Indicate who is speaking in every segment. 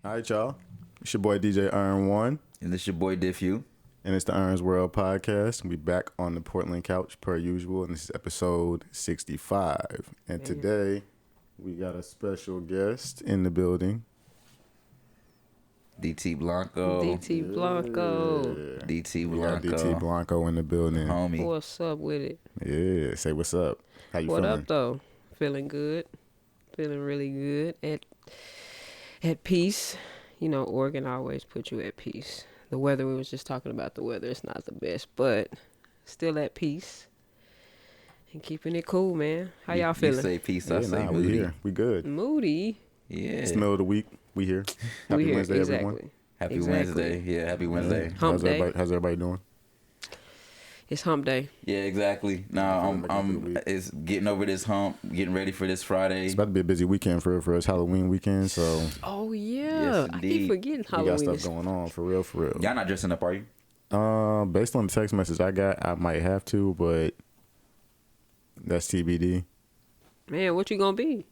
Speaker 1: All right, y'all. It's your boy DJ Ern1.
Speaker 2: And this your boy Diff Hue.
Speaker 1: And it's the Ern's World Podcast. We back on the Portland couch per usual. And this is episode 65. And today we got a special guest in the building.
Speaker 2: DT Blanco.
Speaker 3: DT Blanco.
Speaker 1: Yeah.
Speaker 2: DT
Speaker 1: We got
Speaker 2: Blanco.
Speaker 1: DT Blanco in the building.
Speaker 2: Homie.
Speaker 3: What's up with it?
Speaker 1: Yeah. Say what's up. How you
Speaker 3: What
Speaker 1: feeling?
Speaker 3: up though? Feeling good. Feeling really good. At peace. You know, Oregon always put you at peace. The weather, we was just talking about the weather. It's not the best, but still at peace. And keeping it cool, man. How y'all feeling?
Speaker 2: You say peace, I say
Speaker 1: we
Speaker 2: moody.
Speaker 1: here. We good.
Speaker 3: Moody.
Speaker 2: Yeah.
Speaker 1: It's the middle of the week. We here. Happy
Speaker 3: We here,
Speaker 1: Wednesday,
Speaker 3: exactly.
Speaker 1: everyone.
Speaker 2: Happy
Speaker 3: Exactly.
Speaker 2: Wednesday. Yeah, happy Wednesday.
Speaker 3: Hump day.
Speaker 1: How's everybody doing?
Speaker 3: It's hump day.
Speaker 2: Yeah, exactly. Now I'm it's getting over this hump, getting ready for this Friday.
Speaker 1: It's about to be a busy weekend for us, Halloween weekend. So
Speaker 3: Oh yeah.
Speaker 2: Yes,
Speaker 3: I
Speaker 2: indeed.
Speaker 3: keep forgetting
Speaker 1: we
Speaker 3: Halloween.
Speaker 1: got stuff
Speaker 3: is-
Speaker 1: going on for real, for real.
Speaker 2: Y'all not dressing up, are you?
Speaker 1: Based on the text message I got, I might have to, but that's TBD.
Speaker 3: Man, what you gonna be?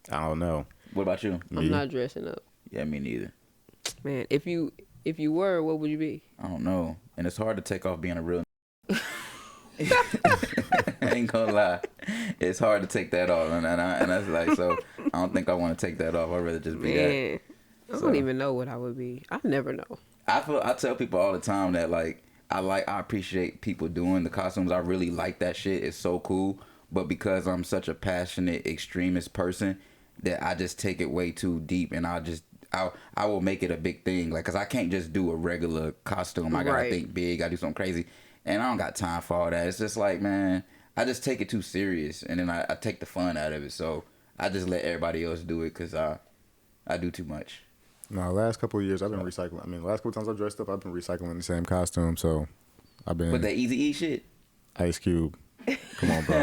Speaker 1: I don't know.
Speaker 2: What about you?
Speaker 1: Me?
Speaker 3: I'm not dressing up.
Speaker 2: Yeah, me neither.
Speaker 3: Man, if you were, what would you be?
Speaker 2: I don't know. And it's hard to take off being a real I ain't gonna lie. It's hard to take that off. And that's like, so I don't think I want to take that off. I'd rather just be that.
Speaker 3: Man, I don't even know what I would be. I never know.
Speaker 2: I tell people all the time that like I appreciate people doing the costumes. I really like that shit. It's so cool. But because I'm such a passionate extremist person, that I just take it way too deep, and I will make it a big thing. Like, cause I can't just do a regular costume. I gotta
Speaker 3: Right.
Speaker 2: think big. I do something crazy, and I don't got time for all that. It's just like, man, I just take it too serious, and then I take the fun out of it. So I just let everybody else do it, cause I do too much.
Speaker 1: No, last couple of years I've been recycling. I mean, last couple times I've dressed up, I've been recycling the same costume. So I've been
Speaker 2: But that Easy E shit.
Speaker 1: Ice Cube. Come on, bro.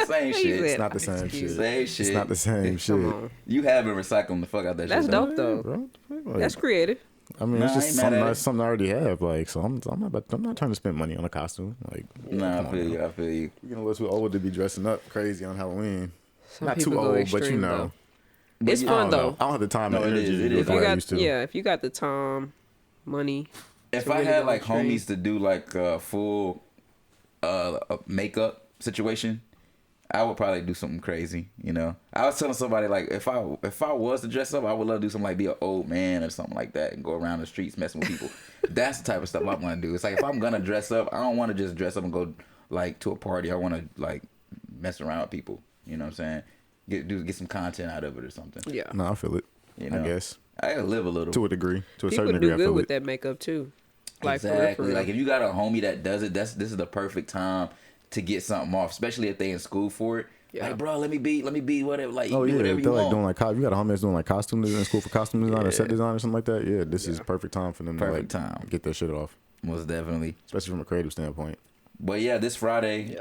Speaker 2: Same shit.
Speaker 1: It's not the same shit.
Speaker 2: Same shit.
Speaker 1: It's not the same shit.
Speaker 3: Come on.
Speaker 2: You have been recycling the fuck out that
Speaker 3: That's
Speaker 2: shit.
Speaker 3: dope
Speaker 2: though.
Speaker 3: though.
Speaker 1: Bro, like,
Speaker 3: That's creative.
Speaker 1: I mean,
Speaker 2: Nah,
Speaker 1: it's
Speaker 2: I
Speaker 1: just
Speaker 2: ain't mad at it.
Speaker 1: something I already have. Like, so I'm not trying to spend money on a costume. Like,
Speaker 2: Nah,
Speaker 1: come
Speaker 2: I
Speaker 1: on,
Speaker 2: feel
Speaker 1: bro.
Speaker 2: you. I feel you.
Speaker 1: You're getting a little too old to be dressing up crazy on Halloween.
Speaker 3: Some
Speaker 1: Not
Speaker 3: people
Speaker 1: too
Speaker 3: go
Speaker 1: old,
Speaker 3: extreme,
Speaker 1: but you know.
Speaker 3: though.
Speaker 2: But
Speaker 3: It's
Speaker 2: you-
Speaker 1: I
Speaker 3: fun
Speaker 1: don't know.
Speaker 3: though.
Speaker 1: I don't have the time
Speaker 2: No,
Speaker 1: and
Speaker 2: it is,
Speaker 1: energy
Speaker 2: it
Speaker 1: to
Speaker 2: is.
Speaker 1: do
Speaker 3: If you
Speaker 1: what I
Speaker 3: got
Speaker 1: used to.
Speaker 3: if you got the time, money.
Speaker 2: If
Speaker 3: to
Speaker 2: I
Speaker 3: really
Speaker 2: had
Speaker 3: go
Speaker 2: like
Speaker 3: extreme.
Speaker 2: homies to do like a full makeup situation, I would probably do something crazy. You know, I was telling somebody like if I was to dress up, I would love to do something like be an old man or something like that and go around the streets messing with people. That's the type of stuff I want to do. It's like if I'm gonna dress up, I don't want to just dress up and go like to a party. I want to like mess around with people. You know what I'm saying? Get some content out of it or something.
Speaker 3: Yeah.
Speaker 1: No, I feel it.
Speaker 2: You know?
Speaker 1: I guess
Speaker 2: I gotta live a little.
Speaker 1: to a degree, to a
Speaker 3: People
Speaker 1: certain
Speaker 3: do
Speaker 1: degree, I
Speaker 3: good
Speaker 1: feel
Speaker 3: with
Speaker 1: it.
Speaker 3: that makeup too. Like
Speaker 2: Exactly.
Speaker 3: for real.
Speaker 2: Like if you got a homie that does it, this is the perfect time to get something off, especially if they in school for it.
Speaker 3: Yeah.
Speaker 2: Like, bro, let me be whatever. Like,
Speaker 1: Oh
Speaker 2: do
Speaker 1: yeah,
Speaker 2: whatever
Speaker 1: if
Speaker 2: you
Speaker 1: they're like
Speaker 2: want.
Speaker 1: doing like you got a homie that's doing like costume design in school for costume design or set design or something like that. Yeah, this is perfect time for them
Speaker 2: Perfect
Speaker 1: to like
Speaker 2: time.
Speaker 1: get that shit off,
Speaker 2: Most definitely.
Speaker 1: especially from a creative standpoint.
Speaker 2: But yeah, this Friday,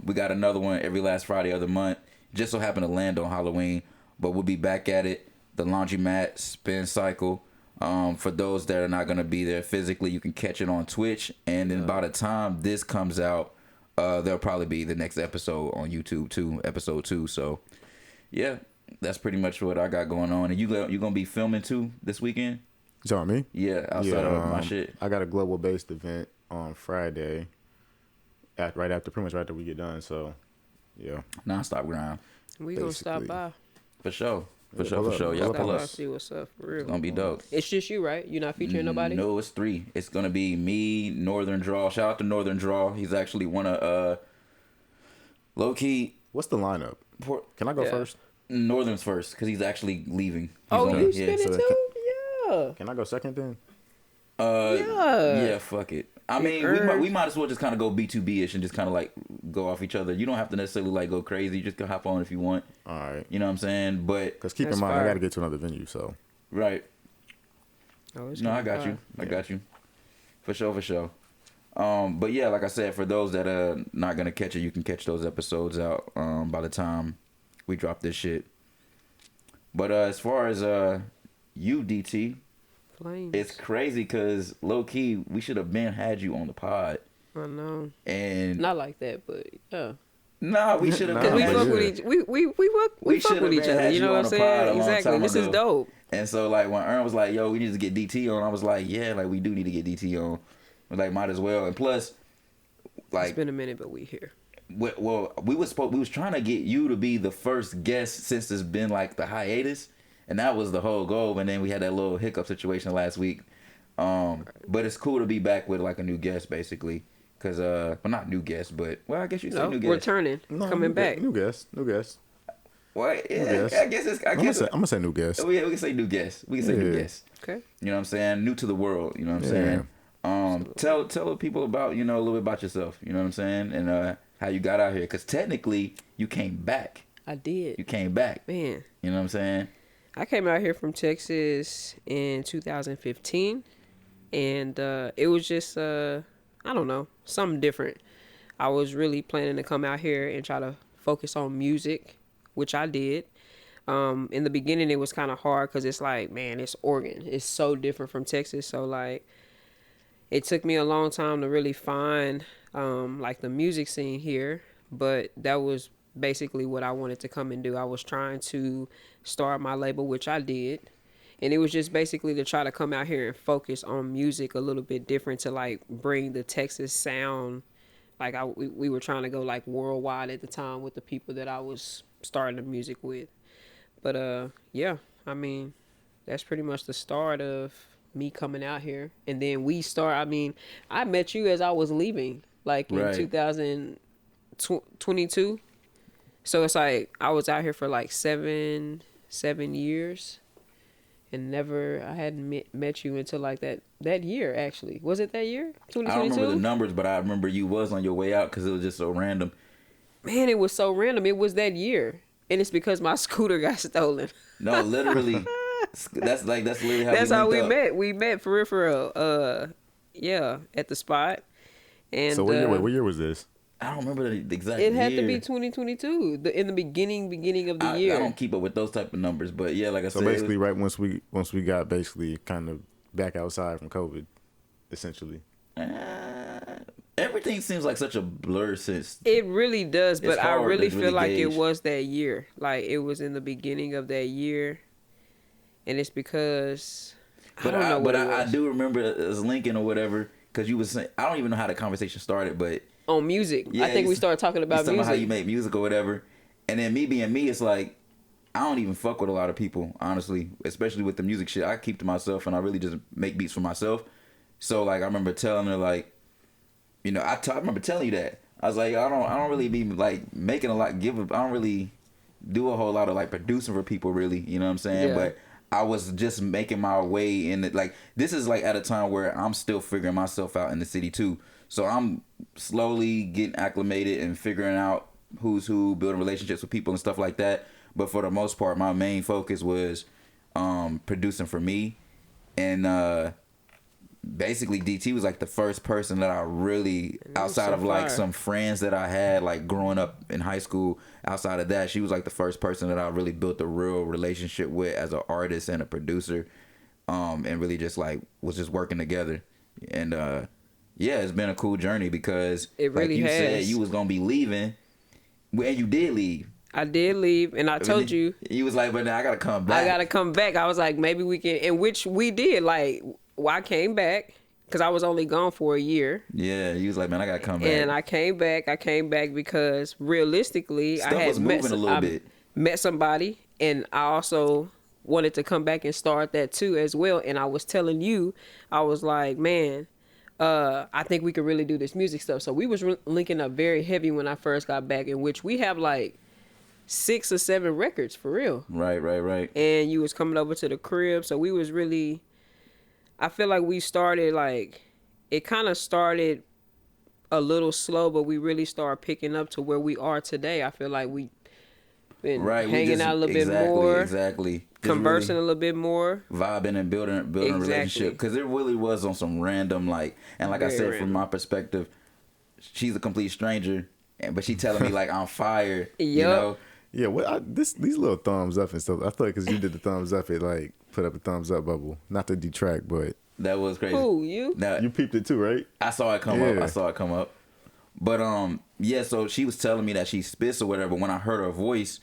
Speaker 2: we got another one every last Friday of the month. Just so happened to land on Halloween, but we'll be back at it. The laundromat spin cycle. For those that are not gonna be there physically, you can catch it on Twitch, and then by the time this comes out, there'll probably be the next episode on YouTube too, episode 2. So yeah, that's pretty much what I got going on. And you gonna be filming too this weekend?
Speaker 1: You talking me?
Speaker 2: Yeah, outside of my shit.
Speaker 1: I got a global based event on Friday, pretty much right after we get done. So yeah,
Speaker 2: Non-stop grind.
Speaker 3: We gonna stop
Speaker 1: basically.
Speaker 3: by.
Speaker 2: For sure. For
Speaker 1: Yeah,
Speaker 2: sure,
Speaker 1: pull
Speaker 2: for
Speaker 1: up.
Speaker 2: sure. Y'all
Speaker 1: Pull
Speaker 3: Stop
Speaker 2: pull
Speaker 3: by,
Speaker 2: up.
Speaker 3: see what's up for real.
Speaker 2: It's gonna be dope.
Speaker 3: It's just you, right? You're not featuring nobody.
Speaker 2: No, it's 3. It's gonna be me, Northern Draw. Shout out to Northern Draw. He's actually one of low key.
Speaker 1: what's the lineup? Can I go
Speaker 3: Yeah.
Speaker 1: first?
Speaker 2: Northern's first because he's actually leaving. He's
Speaker 3: Oh,
Speaker 2: gonna-
Speaker 3: you
Speaker 2: yeah.
Speaker 3: spinning
Speaker 1: so
Speaker 3: too? Yeah.
Speaker 1: Can I go second then?
Speaker 2: Yeah, fuck it. I mean,
Speaker 3: Ern.
Speaker 2: we might as well just kind of go B2B ish and just kind of like go off each other. You don't have to necessarily like go crazy. You just can hop on if you want.
Speaker 1: All right.
Speaker 2: You know what I'm saying? But
Speaker 1: Because keep
Speaker 3: That's
Speaker 1: in mind, I
Speaker 3: fire.
Speaker 1: got to get to another venue. So
Speaker 2: right.
Speaker 3: Oh, it's
Speaker 2: No, I
Speaker 3: gonna
Speaker 2: got
Speaker 3: be
Speaker 2: you.
Speaker 3: fire.
Speaker 2: I got you. For sure, for sure. But yeah, like I said, for those that are not gonna catch it, you can catch those episodes out by the time we drop this shit. But as far as you, DT,
Speaker 3: Flames.
Speaker 2: it's crazy because low key we should have been had you on the pod,
Speaker 3: I know.
Speaker 2: and
Speaker 3: Not like that, but yeah.
Speaker 2: Nah, we should have.
Speaker 3: Because we
Speaker 1: but
Speaker 3: fuck
Speaker 1: yeah.
Speaker 3: with each we fuck with each other. You know what I'm saying? Exactly. This is dope.
Speaker 2: And so like when Ern was like, "Yo, we need to get DT on," I was like, "Yeah, like we do need to get DT on. We're like, might as well." And plus, like,
Speaker 3: It's been a minute, but we here.
Speaker 2: well, we was trying to get you to be the first guest since it's been like the hiatus, and that was the whole goal. And then we had that little hiccup situation last week. But it's cool to be back with like a new guest, basically. Cause well, not new guest, but well, I guess you say new guest.
Speaker 3: Returning, coming back.
Speaker 1: New guest.
Speaker 2: Well, yeah, I guess it's.
Speaker 1: I'm gonna say new guest.
Speaker 2: We can say new guest. We can say new guest.
Speaker 3: Okay.
Speaker 2: You know what I'm saying? New to the world. You know what I'm saying? Tell the people about, you know, a little bit about yourself. You know what I'm saying? And how you got out here. Cause technically you came back.
Speaker 3: I did.
Speaker 2: You came back.
Speaker 3: Man.
Speaker 2: You know what I'm saying?
Speaker 3: I came out here from Texas in 2015, and it was just I don't know, something different. I was really planning to come out here and try to focus on music, which I did. In the beginning, it was kind of hard because it's like, man, it's Oregon. It's so different from Texas. So, like, it took me a long time to really find, like, the music scene here. But that was basically what I wanted to come and do. I was trying to start my label, which I did. And it was just basically to try to come out here and focus on music a little bit different to, like, bring the Texas sound. Like, we were trying to go, like, worldwide at the time with the people that I was starting the music with. But, yeah, I mean, that's pretty much the start of me coming out here. And then I met you as I was leaving, like, in 2022. So it's like I was out here for, like, seven years. And I hadn't met you until like that year, actually. Was it that year? 2022?
Speaker 2: I don't remember the numbers, but I remember you was on your way out because it was just so random.
Speaker 3: Man, it was so random. It was that year. And it's because my scooter got stolen.
Speaker 2: No, literally. that's literally how
Speaker 3: That's how we
Speaker 2: up.
Speaker 3: met. We met for real. Yeah, at the spot. And
Speaker 1: so what year was this?
Speaker 2: I don't remember the exact year.
Speaker 3: It had to be 2022, in the beginning of the year.
Speaker 2: I don't keep up with those type of numbers, but yeah, like I said.
Speaker 1: So basically, right once we got basically kind of back outside from COVID, essentially.
Speaker 2: Everything seems like such a blur since.
Speaker 3: It really does, but I really feel like
Speaker 2: gauge.
Speaker 3: it was that year. Like it was in the beginning of that year, and it's because I don't know what it was.
Speaker 2: I do remember as Lincoln or whatever, because you was saying, I don't even know how the conversation started, but.
Speaker 3: On music.
Speaker 2: Yeah,
Speaker 3: I think we started talking about music.
Speaker 2: How you make music or whatever. And then me being me, it's like, I don't even fuck with a lot of people, honestly. Especially with the music shit. I keep to myself and I really just make beats for myself. So, like, I remember telling her, like, you know, I remember telling you that. I was like, I don't really be, like, making a lot, I don't really do a whole lot of, like, producing for people, really. You know what I'm saying?
Speaker 3: Yeah.
Speaker 2: But I was just making my way in it. Like, this is, like, at a time where I'm still figuring myself out in the city, too. So I'm slowly getting acclimated and figuring out who's who, building relationships with people and stuff like that. But for the most part, my main focus was producing for me. And basically, DT was like the first person that I really, outside of like some friends that I had like growing up in high school, outside of that, she was like the first person that I really built a real relationship with as an artist and a producer. And really just like was just working together. And yeah, it's been a cool journey because
Speaker 3: it really
Speaker 2: like you
Speaker 3: has.
Speaker 2: said you was gonna be leaving, and you did leave.
Speaker 3: I did leave, and I told you.
Speaker 2: You was like, but now I gotta come back.
Speaker 3: I gotta come back. I was like, maybe we can, and which we did. Like, I came back because I was only gone for a year.
Speaker 2: Yeah, you was like, man, I gotta come back.
Speaker 3: And I came back. I came back because realistically,
Speaker 2: Stuff
Speaker 3: I had
Speaker 2: was moving a little bit.
Speaker 3: Met somebody, and I also wanted to come back and start that too as well. And I was telling you, I was like, man. I think we could really do this music stuff. So we was linking up very heavy when I first got back, in which we have like 6 or 7 records for real.
Speaker 2: Right.
Speaker 3: And you was coming over to the crib. So we was really, I feel like we started like, it kind of started a little slow, but we really started picking up to where we are today. I feel like we been hanging out a little bit more.
Speaker 2: Exactly.
Speaker 3: Conversing a little bit more,
Speaker 2: vibing and building a relationship, because it really was on some random like, and like I said, from my perspective, she's a complete stranger, but she telling me like I'm fired. You know?
Speaker 1: Yeah, these little thumbs up and stuff. I feel like because you did the thumbs up, it like put up a thumbs up bubble. Not to detract, but
Speaker 2: that was crazy.
Speaker 3: Who, you?
Speaker 2: Now,
Speaker 1: you peeped it too, right?
Speaker 2: I saw it come up. But yeah, so she was telling me that she spits or whatever. When I heard her voice,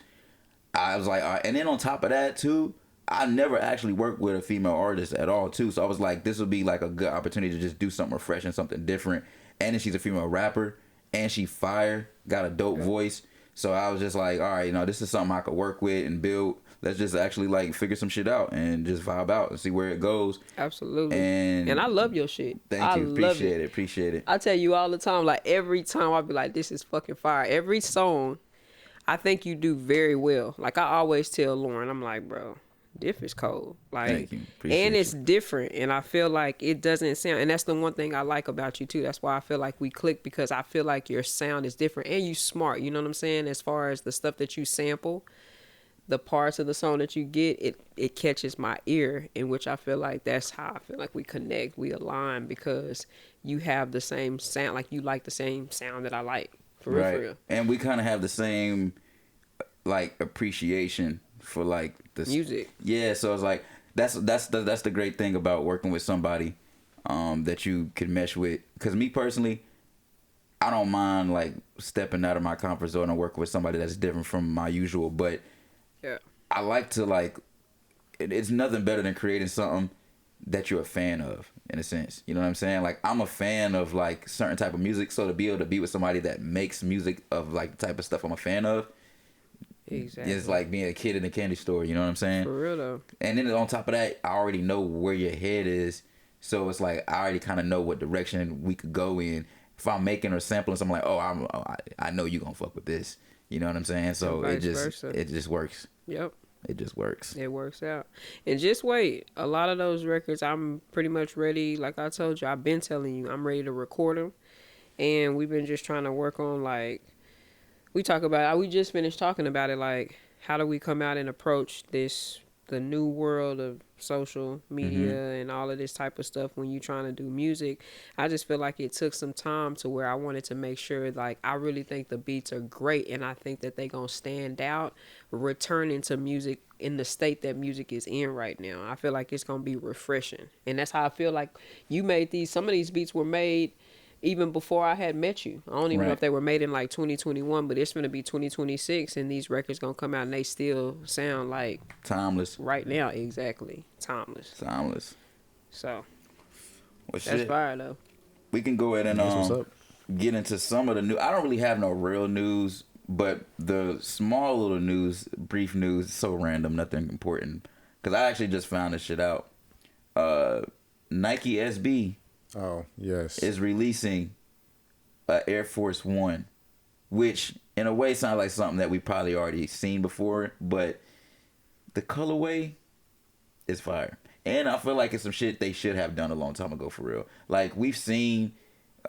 Speaker 2: I was like, all right. And then on top of that too, I never actually worked with a female artist at all too. So I was like, this would be like a good opportunity to just do something refreshing, something different. And then she's a female rapper, and she fire, got a dope voice. So I was just like, all right, this is something I could work with and build. Let's just actually like figure some shit out and just vibe out and see where it goes.
Speaker 3: Absolutely.
Speaker 2: And
Speaker 3: I love your shit.
Speaker 2: Thank you. Appreciate it.
Speaker 3: I tell you all the time, like every time I'll be like, this is fucking fire. Every song, I think you do very well. Like I always tell Lauren, I'm like, bro, Diff is cold. Like,
Speaker 2: thank you. Appreciate
Speaker 3: it's different. And I feel like it doesn't sound, and that's the one thing I like about you too. That's why I feel like we click, because I feel like your sound is different and you smart. You know what I'm saying? As far as the stuff that you sample, the parts of the song that you get, it catches my ear, in which I feel like that's how I feel like we connect, we align, because you have the same sound, like you like the same sound that I like. For real.
Speaker 2: And we kind of have the same like appreciation for like the
Speaker 3: music.
Speaker 2: Yeah, so it's like that's the great thing about working with somebody that you can mesh with. Because me personally, I don't mind like stepping out of my comfort zone and working with somebody that's different from my usual, but
Speaker 3: yeah,
Speaker 2: I like to like it's nothing better than creating something that you're a fan of, in a sense. You know what I'm saying? Like I'm a fan of like certain type of music, so to be able to be with somebody that makes music of like the type of stuff I'm a fan of,
Speaker 3: exactly,
Speaker 2: it's like being a kid in a candy store. You know what I'm saying?
Speaker 3: For real though.
Speaker 2: And then on top of that, I already know where your head is, so it's like I already kind of know what direction we could go in. If I'm making or sampling something, like, I know you gonna fuck with this. You know what I'm saying? So it just works.
Speaker 3: Yep.
Speaker 2: It just works.
Speaker 3: It works out. And just wait. A lot of those records, I'm pretty much ready. Like I told you, I've been telling you, I'm ready to record them. And we've been just trying to work on, like, we just finished talking about it, like, how do we come out and approach the new world of social media and all of this type of stuff when you're trying to do music. I just feel like it took some time to where I wanted to make sure, like, I really think the beats are great, and I think that they gonna stand out returning to music in the state that music is in right now. I feel like it's gonna be refreshing, and that's how I feel like you made some of these beats were made even before I had met you. I don't even know if they were made in like 2021, but it's going to be 2026, and these records going to come out and they still sound like
Speaker 2: timeless
Speaker 3: right now. Exactly. Timeless. So that's fire though.
Speaker 2: We can go ahead and get into some of the new. I don't really have no real news, but the small little news, brief news, so random, nothing important, because I actually just found this shit out. Nike SB is releasing Air Force One, which in a way sounds like something that we probably already seen before, but the colorway is fire. And I feel like it's some shit they should have done a long time ago, for real. Like, we've seen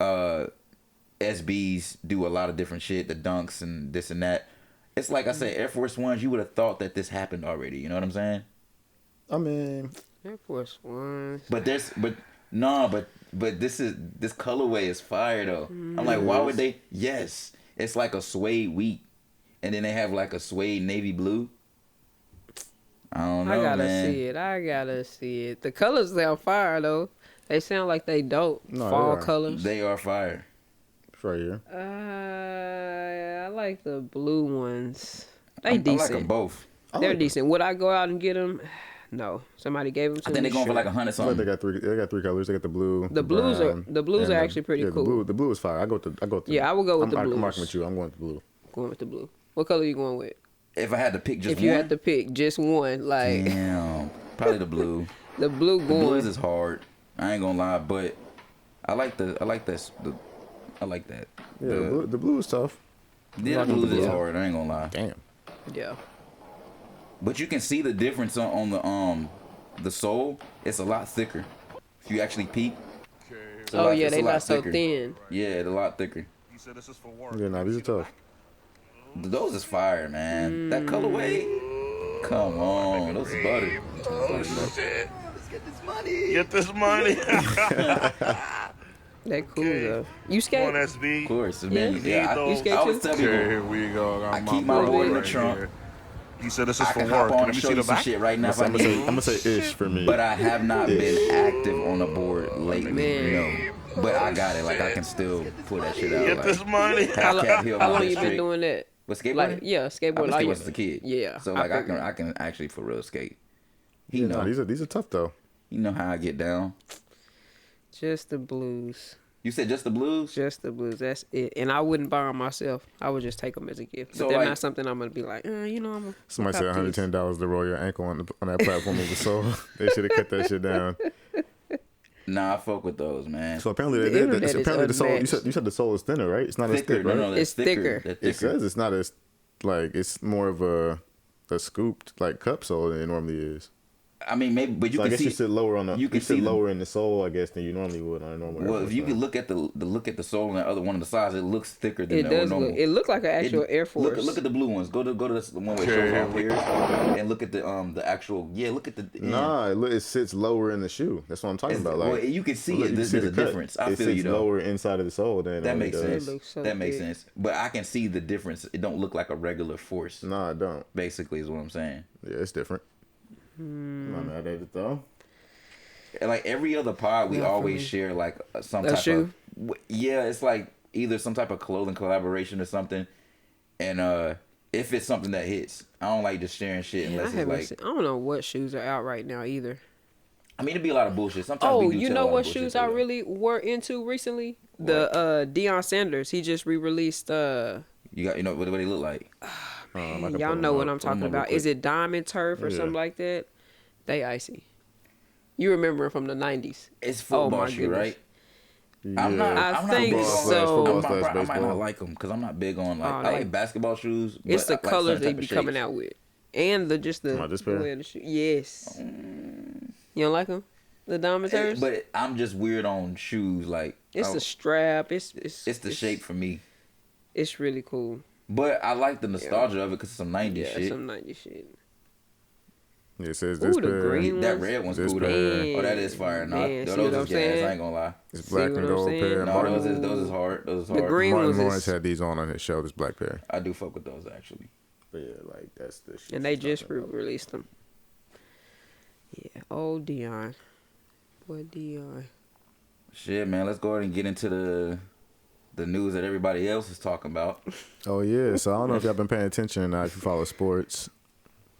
Speaker 2: SBs do a lot of different shit, the dunks and this and that. It's like I said, Air Force Ones, you would have thought that this happened already. You know what I'm saying?
Speaker 1: I mean,
Speaker 3: Air Force Ones.
Speaker 2: But this colorway is fire though. I'm like, why would they? Yes, it's like a suede wheat, and then they have like a suede navy blue. I don't know,
Speaker 3: I gotta see it. The colors sound fire though. They sound like they dope. Fall colors.
Speaker 2: They are fire.
Speaker 1: Right here.
Speaker 3: I like the blue ones. They decent. I like
Speaker 2: them both.
Speaker 3: They're decent. Would I go out and get them? No, somebody gave them to me.
Speaker 2: I think they're going for like 100 something.
Speaker 1: They got three colors. They got the blue.
Speaker 3: The blues are actually pretty cool.
Speaker 1: The blue is fire. I go with the.
Speaker 3: Yeah, I will go with the blue.
Speaker 1: I'm marking with you. I'm going with the blue.
Speaker 3: Going with the blue. What color are you going with?
Speaker 2: If I had to pick just one.
Speaker 3: If you had to pick just one, like.
Speaker 2: Damn. Probably the blue.
Speaker 3: The blue going.
Speaker 2: The blues is hard. I ain't gonna lie, but I like that.
Speaker 1: Yeah, the blue is tough.
Speaker 2: Yeah, the blues is hard. I ain't gonna lie.
Speaker 1: Damn.
Speaker 3: Yeah.
Speaker 2: But you can see the difference on the sole. It's a lot thicker. If you actually peek.
Speaker 3: They not so thin.
Speaker 2: Yeah, it's a lot thicker.
Speaker 4: He said this is for work.
Speaker 1: Yeah, these are tough.
Speaker 2: Those is fire, man. That colorway. Come on, those is butter.
Speaker 4: Oh shit! Let's get this money. Get this money.
Speaker 3: That cool though. You skate?
Speaker 4: On SB.
Speaker 2: Of course.
Speaker 3: You skate
Speaker 2: I always tell people.
Speaker 4: Here we go.
Speaker 2: I keep my board in the trunk.
Speaker 4: He said this is for
Speaker 2: I can
Speaker 4: work.
Speaker 2: hop on and show you some shit right now.
Speaker 1: I'm gonna say ish for me.
Speaker 2: But I have not been active on the board lately.
Speaker 3: Man.
Speaker 2: No. But I got it. Like I can still pull that shit out.
Speaker 4: Get
Speaker 2: Like,
Speaker 4: this money.
Speaker 3: How long you been doing that?
Speaker 2: With skateboarding?
Speaker 3: Like, yeah, skateboard.
Speaker 2: I've
Speaker 3: Like,
Speaker 2: been skateboarding as a kid.
Speaker 3: Yeah.
Speaker 2: So like I can actually for real skate. He
Speaker 1: Yeah,
Speaker 2: know.
Speaker 1: no, these are tough though.
Speaker 2: You know how I get down.
Speaker 3: Just the blues.
Speaker 2: You said just the blues?
Speaker 3: Just the blues. That's it. And I wouldn't buy them myself. I would just take them as a gift. But
Speaker 2: So,
Speaker 3: they're
Speaker 2: like-
Speaker 3: not something I'm gonna be like, you know, I'm.
Speaker 1: Somebody said $110 to roll your ankle on that platform of the soul. They should have cut that shit down.
Speaker 2: Nah, I fuck with those, man.
Speaker 1: So apparently,
Speaker 3: The internet is
Speaker 1: apparently the soul.
Speaker 3: unmatched.
Speaker 1: You said the soul is thinner, right? It's not as
Speaker 2: Thicker.
Speaker 1: thick, right?
Speaker 2: No, that's
Speaker 3: It's thicker.
Speaker 2: That's
Speaker 1: It says it's not as like it's more of a scooped like cup sole than it normally is.
Speaker 2: I mean, maybe, but you
Speaker 1: So I
Speaker 2: can
Speaker 1: guess
Speaker 2: see.
Speaker 1: you sit lower on the.
Speaker 2: you
Speaker 1: You
Speaker 2: can
Speaker 1: sit
Speaker 2: see the-
Speaker 1: lower in the sole, I guess, than you normally would on a normal.
Speaker 2: Well,
Speaker 1: Air
Speaker 2: if
Speaker 1: Force
Speaker 2: you
Speaker 1: One.
Speaker 2: can look at the look at the sole on the other one of the sides, it looks thicker than
Speaker 3: It
Speaker 2: the
Speaker 3: does
Speaker 2: normal.
Speaker 3: look. It looked like an actual Air Force.
Speaker 2: Look at the blue ones. Go to the one where it shows all pairs, and look at the actual. Yeah, look at the.
Speaker 1: Nah, it sits lower in the shoe. That's what I'm talking about. Like
Speaker 2: well, you can see
Speaker 1: look,
Speaker 2: it.
Speaker 1: you
Speaker 2: There's
Speaker 1: see
Speaker 2: a
Speaker 1: the cut.
Speaker 2: difference. I
Speaker 1: it
Speaker 2: feel
Speaker 1: sits
Speaker 2: you though.
Speaker 1: lower inside of the sole than
Speaker 2: That
Speaker 1: it
Speaker 2: makes
Speaker 1: does.
Speaker 2: sense.
Speaker 3: It looks so
Speaker 2: That makes
Speaker 3: thick.
Speaker 2: sense. But I can see the difference. It don't look like a regular force.
Speaker 1: Nah, it don't.
Speaker 2: Basically, is what I'm saying.
Speaker 1: Yeah, it's different. I'm not mad at it though.
Speaker 2: And like every other pod, we
Speaker 3: Not for
Speaker 2: always
Speaker 3: me.
Speaker 2: share like some
Speaker 3: A
Speaker 2: type
Speaker 3: shoe?
Speaker 2: of. Yeah, it's like either some type of clothing collaboration or something, and if it's something that hits, I don't like just sharing shit
Speaker 3: I
Speaker 2: unless it's
Speaker 3: haven't
Speaker 2: like.
Speaker 3: seen, I don't know what shoes are out right now either.
Speaker 2: I mean, it'd be a lot of bullshit. Sometimes
Speaker 3: Oh,
Speaker 2: we do
Speaker 3: you
Speaker 2: tell a
Speaker 3: know
Speaker 2: lot of
Speaker 3: what
Speaker 2: bullshit,
Speaker 3: shoes
Speaker 2: though.
Speaker 3: I really were into recently? The Deion Sanders. He just re-released.
Speaker 2: You know what they look like.
Speaker 1: I can
Speaker 3: Y'all
Speaker 1: pull
Speaker 3: know
Speaker 1: them
Speaker 3: what
Speaker 1: up.
Speaker 3: I'm talking
Speaker 2: them up real
Speaker 3: about. Is
Speaker 2: quick.
Speaker 3: it Diamond Turf or
Speaker 1: Yeah.
Speaker 3: something like that? They icy. You remember it from the 90s?
Speaker 2: It's
Speaker 3: Oh,
Speaker 2: football
Speaker 3: my
Speaker 2: shoe,
Speaker 3: goodness.
Speaker 2: right?
Speaker 1: Yeah.
Speaker 2: I'm not.
Speaker 3: I
Speaker 2: I'm
Speaker 3: think
Speaker 2: not big
Speaker 3: so.
Speaker 2: On,
Speaker 1: Football slash
Speaker 2: I might not
Speaker 1: baseball.
Speaker 2: like them because I'm not big on like
Speaker 3: Oh,
Speaker 2: I
Speaker 3: they-
Speaker 2: like basketball shoes.
Speaker 3: It's the
Speaker 2: but I like
Speaker 3: colors
Speaker 2: certain
Speaker 3: they
Speaker 2: type
Speaker 3: be
Speaker 2: of
Speaker 3: coming
Speaker 2: shapes.
Speaker 3: out with, and the
Speaker 1: this pair?
Speaker 3: way of the shoe. Yes. You don't like them? The Diamond Turfs?
Speaker 2: But I'm just weird on shoes. Like
Speaker 3: It's the strap. It's
Speaker 2: the shape for me.
Speaker 3: It's really cool.
Speaker 2: But I like the nostalgia of it because it's some 90s
Speaker 3: Yeah,
Speaker 2: shit.
Speaker 3: some 90s shit.
Speaker 1: Yeah, it says this
Speaker 3: Ooh, the
Speaker 1: pair.
Speaker 3: green
Speaker 2: That
Speaker 3: ones.
Speaker 2: red one's
Speaker 1: This
Speaker 2: cool though.
Speaker 1: pair.
Speaker 2: Oh, that is fire. No,
Speaker 3: Man, see
Speaker 2: those
Speaker 3: what I'm
Speaker 2: is gas.
Speaker 3: saying?
Speaker 2: I ain't gonna lie.
Speaker 1: It's
Speaker 3: See
Speaker 1: black
Speaker 3: what
Speaker 1: and
Speaker 3: I'm
Speaker 1: gold
Speaker 3: saying?
Speaker 1: pair.
Speaker 2: No,
Speaker 1: Martin,
Speaker 2: those is hard. Those is
Speaker 3: The
Speaker 2: hard.
Speaker 3: green
Speaker 1: Martin
Speaker 3: ones
Speaker 1: Lawrence
Speaker 3: is,
Speaker 1: had these on his show. This black pair.
Speaker 2: I do fuck with those actually.
Speaker 1: But yeah, like that's the shit.
Speaker 3: and they
Speaker 1: she's
Speaker 3: just
Speaker 1: talking about.
Speaker 3: released them. Yeah, old Dion. Boy, Dion.
Speaker 2: Shit, man. Let's go ahead and get into the news that everybody else is talking about.
Speaker 1: Oh yeah, so I don't know if y'all been paying attention or not. If you follow sports,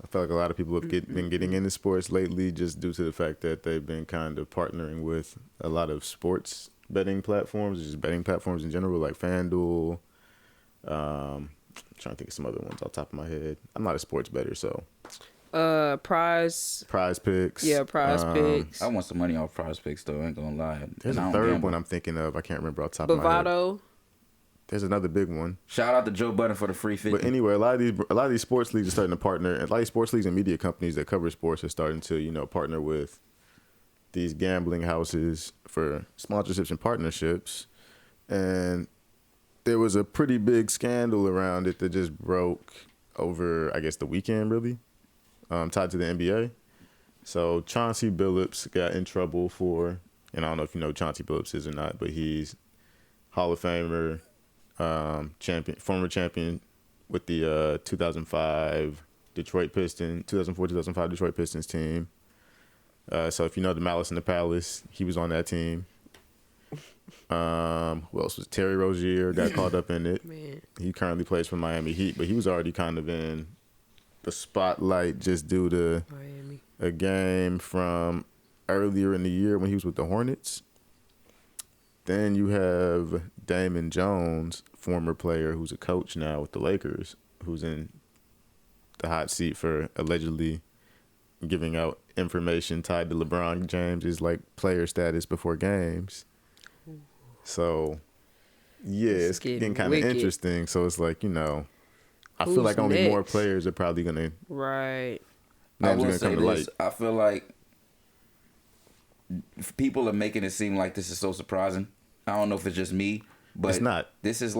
Speaker 1: I feel like a lot of people have been getting into sports lately, just due to the fact that they've been kind of partnering with a lot of sports betting platforms, just betting platforms in general, like FanDuel. Trying to think of some other ones off the top of my head. I'm not a sports bettor, so
Speaker 3: Prize
Speaker 1: Picks.
Speaker 3: Yeah, Prize Picks.
Speaker 2: I want some money off Prize Picks though. I ain't gonna lie.
Speaker 1: There's
Speaker 2: And I
Speaker 1: a
Speaker 2: don't
Speaker 1: third
Speaker 2: gamble.
Speaker 1: one I'm thinking of. I can't remember off the top of my head.
Speaker 3: Bovado.
Speaker 1: There's another big one.
Speaker 2: Shout out to Joe Budden for the free 50.
Speaker 1: But anyway, a lot of these sports leagues are starting to partner. A lot of these sports leagues and media companies that cover sports are starting to, partner with these gambling houses for sponsorships and partnerships. And there was a pretty big scandal around it that just broke over, I guess, the weekend, really, tied to the NBA. So Chauncey Billups got in trouble for, and I don't know if you know who Chauncey Billups is or not, but he's Hall of Famer, former champion with the 2005 Detroit Pistons, 2004-2005 Detroit Pistons team. So if you know the Malice in the Palace, he was on that team. Who else was Terry Rozier got caught up in it.
Speaker 3: Man.
Speaker 1: He currently plays for Miami Heat, but he was already kind of in the spotlight just due to
Speaker 3: Miami.
Speaker 1: a game from earlier in the year when he was with the Hornets. Then you have Damon Jones, former player who's a coach now with the Lakers, who's in the hot seat for allegedly giving out information tied to LeBron James's player status before games. So, yeah, it's getting kind of
Speaker 3: wicked.
Speaker 1: interesting. So it's like, I feel
Speaker 3: Who's
Speaker 1: like only more
Speaker 3: next?
Speaker 1: players are probably gonna
Speaker 3: Right.
Speaker 2: I
Speaker 1: names are
Speaker 2: will
Speaker 1: gonna
Speaker 2: say
Speaker 1: come to light.
Speaker 2: this. I feel like people are making it seem like this is so surprising. I don't know if it's just me, but
Speaker 1: It's not.
Speaker 2: This is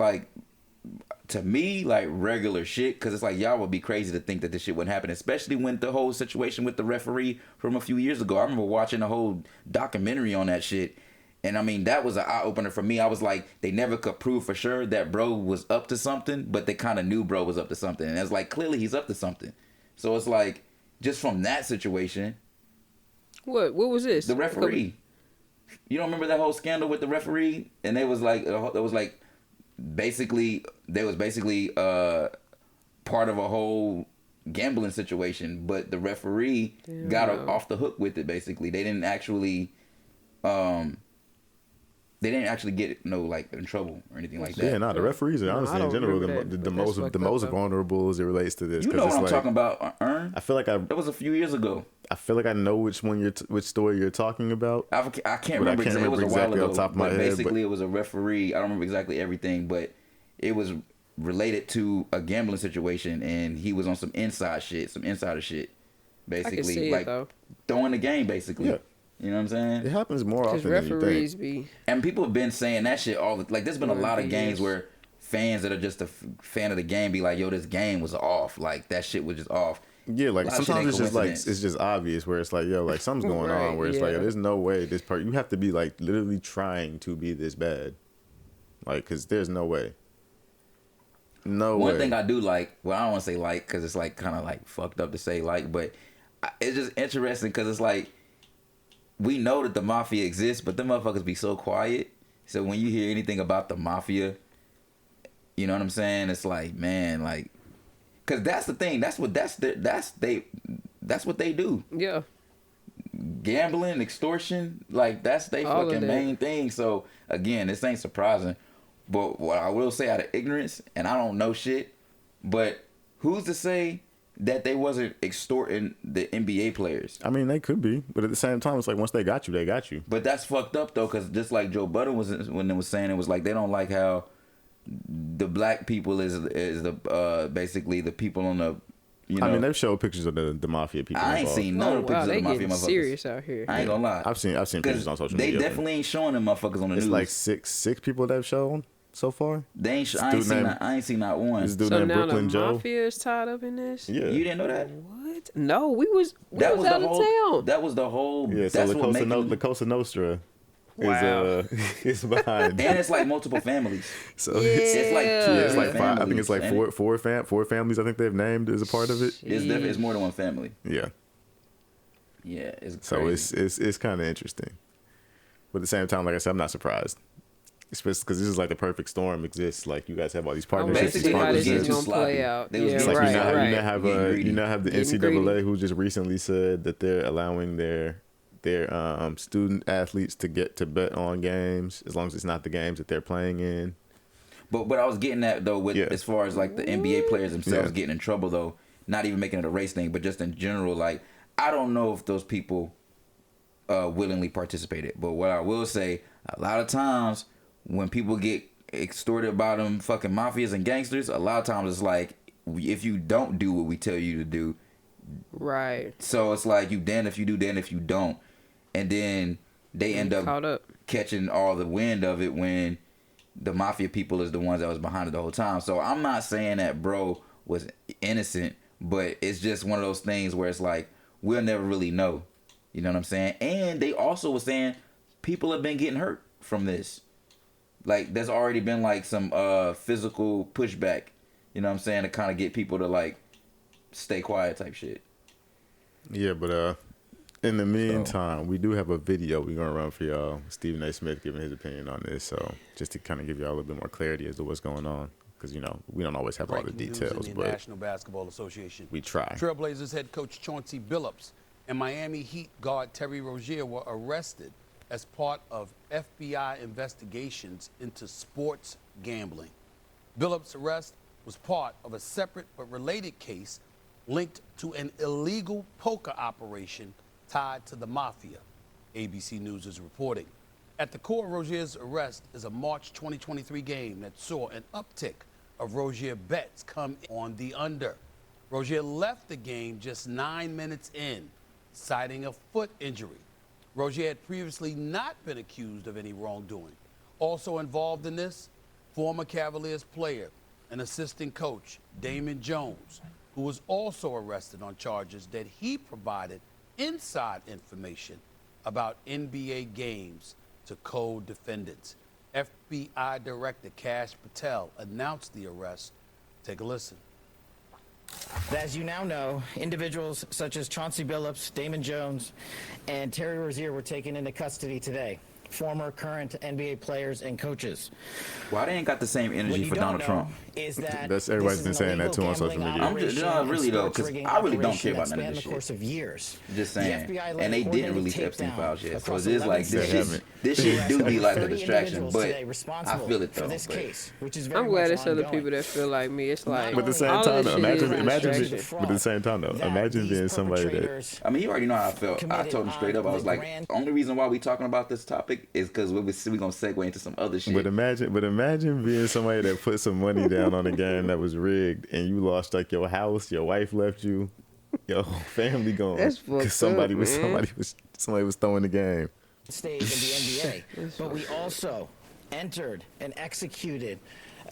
Speaker 2: to me, regular shit, because it's like y'all would be crazy to think that this shit wouldn't happen, especially when the whole situation with the referee from a few years ago. I remember watching a whole documentary on that shit, and I mean, that was an eye-opener for me. I was like, they never could prove for sure that bro was up to something, but they kind of knew bro was up to something, and it's like, clearly he's up to something. So it's like, just from that situation,
Speaker 3: What was this?
Speaker 2: the referee. You don't remember that whole scandal with the referee? And it was like basically part of a whole gambling situation, but the referee got off the hook with it. Basically, they didn't actually get in trouble or anything like that.
Speaker 1: Yeah, the referees are honestly in general the most vulnerable as it relates to this.
Speaker 2: You know what I'm talking about, Ern?
Speaker 1: I feel like
Speaker 2: that was a few years ago.
Speaker 1: I feel like I know which story you're talking about.
Speaker 2: I can't remember exactly. It was a while ago.
Speaker 1: Off the top of my head,
Speaker 2: basically, it was a referee. I don't remember exactly everything, but it was related to a gambling situation, and he was on some insider shit, basically,
Speaker 3: I can see
Speaker 2: like
Speaker 3: it, though.
Speaker 2: throwing the game, basically. Yeah. You know what I'm saying?
Speaker 1: It happens more often than you think.
Speaker 2: And people have been saying that shit there's been a lot of games where fans that are just a fan of the game be like, yo, this game was off. Like, that shit was just off.
Speaker 1: Yeah, like sometimes it's just obvious where it's like, yo, like something's going on where it's like, there's no way this part, you have to be like literally trying to be this bad. Like, cause there's no way.
Speaker 2: One thing I do like, well, I don't want to say like, cause it's like kind of like fucked up to say like, but it's just interesting cause it's like, we know that the mafia exists, but them motherfuckers be so quiet. So when you hear anything about the mafia, you know what I'm saying? It's like, man, like, cause that's the thing. That's what they do.
Speaker 3: Yeah.
Speaker 2: Gambling, extortion, like that's they fucking main thing. So again, this ain't surprising. But what I will say out of ignorance, and I don't know shit, but who's to say that they wasn't extorting the NBA players?
Speaker 1: I mean, they could be, but at the same time, it's like once they got you, they got you.
Speaker 2: But that's fucked up though, because just like Joe Budden was when they was saying, it was like they don't like how the black people is the basically the people on the. You know,
Speaker 1: I mean, they've showed pictures of the mafia people.
Speaker 2: I ain't seen none of the pictures of the mafia motherfuckers.
Speaker 3: Serious out here.
Speaker 2: I ain't gonna lie.
Speaker 1: I've seen pictures on social media.
Speaker 2: They definitely ain't showing them motherfuckers on the news.
Speaker 1: It's like six people they've shown so far.
Speaker 2: They ain't. I ain't seen not one.
Speaker 1: This dude
Speaker 3: so
Speaker 1: named
Speaker 3: now
Speaker 1: Brooklyn
Speaker 3: the
Speaker 1: Joe.
Speaker 3: mafia is tied up in this.
Speaker 1: Yeah,
Speaker 2: you didn't know that?
Speaker 3: What? No, we was out of town.
Speaker 2: That was the whole.
Speaker 1: Yeah, so the Cosa Nostra.
Speaker 3: Wow.
Speaker 1: Is behind.
Speaker 2: And it's like multiple families.
Speaker 1: So
Speaker 2: it's like
Speaker 1: five. I think it's like four families. I think they've named as a part of it.
Speaker 2: It's more than one family.
Speaker 1: Yeah.
Speaker 2: Yeah, it's
Speaker 1: crazy. So it's kind of interesting, but at the same time, like I said, I'm not surprised, especially because this is like the perfect storm exists. Like you guys have all these partnerships.
Speaker 3: Basically, how this is gonna play out.
Speaker 1: You now have the NCAA who just recently said that they're allowing their student athletes to get to bet on games as long as it's not the games that they're playing in.
Speaker 2: But I was getting at though with as far as like the NBA players themselves getting in trouble though, not even making it a race thing, but just in general, like I don't know if those people willingly participated. But what I will say, a lot of times when people get extorted by them fucking mafias and gangsters, a lot of times it's like if you don't do what we tell you to do,
Speaker 3: right?
Speaker 2: So it's like you damned if you do, damned if you don't. And then they end up catching all the wind of it when the mafia people is the ones that was behind it the whole time. So I'm not saying that bro was innocent, but it's just one of those things where it's like, we'll never really know. You know what I'm saying? And they also were saying people have been getting hurt from this. Like there's already been like some physical pushback, you know what I'm saying, to kind of get people to like stay quiet type shit.
Speaker 1: Yeah, but in the meantime, we do have a video we're going to run for y'all. Stephen A. Smith giving his opinion on this. So just to kind of give y'all a little bit more clarity as to what's going on. Because, you know, we don't always have all the details. But
Speaker 5: National Basketball Association.
Speaker 1: We try.
Speaker 5: Trailblazers head coach Chauncey Billups and Miami Heat guard Terry Rozier were arrested as part of FBI investigations into sports gambling. Billups' arrest was part of a separate but related case linked to an illegal poker operation tied to the mafia, ABC News is reporting. At the core of Rozier's arrest is a March 2023 game that saw an uptick of Rozier bets come on the under. Rozier left the game just 9 minutes in, citing a foot injury. Rozier had previously not been accused of any wrongdoing. Also involved in this, former Cavaliers player and assistant coach Damon Jones, who was also arrested on charges that he provided inside information about NBA games to co-defendants. FBI Director Kash Patel announced the arrest. Take a listen.
Speaker 6: As you now know, individuals such as Chauncey Billups, Damon Jones, and Terry Rozier were taken into custody today former, current NBA players and coaches.
Speaker 2: Why they ain't got the same
Speaker 6: What
Speaker 2: energy
Speaker 6: you
Speaker 2: for
Speaker 6: don't
Speaker 2: Donald
Speaker 6: know
Speaker 2: Trump?
Speaker 6: is that
Speaker 1: That's everybody's been saying that too on social media.
Speaker 2: I'm just really though, because I really don't care about none of this
Speaker 6: the course
Speaker 2: shit.
Speaker 6: of years.
Speaker 2: Just saying,
Speaker 6: The FBI
Speaker 2: and they didn't release Epstein files yet, so it is like this shit do be like a distraction, but I feel it though.
Speaker 6: For this case, which is
Speaker 3: I'm glad it's other people that feel like me. It's like,
Speaker 1: But at the same
Speaker 3: all
Speaker 1: time,
Speaker 3: this
Speaker 1: though,
Speaker 3: shit is
Speaker 1: imagine,
Speaker 3: distraction.
Speaker 1: but at the same time, though, imagine being somebody that.
Speaker 2: I mean, you already know how I felt. I told him straight up. I was like, the only reason why we talking about this topic is because we gonna segue into some other shit.
Speaker 1: But imagine being somebody that put some money down on a game that was rigged, and you lost like your house, your wife left you, your whole family gone.
Speaker 3: That's fucked
Speaker 1: because somebody
Speaker 3: up,
Speaker 1: was throwing the game.
Speaker 6: Stage in the NBA, but we also entered and executed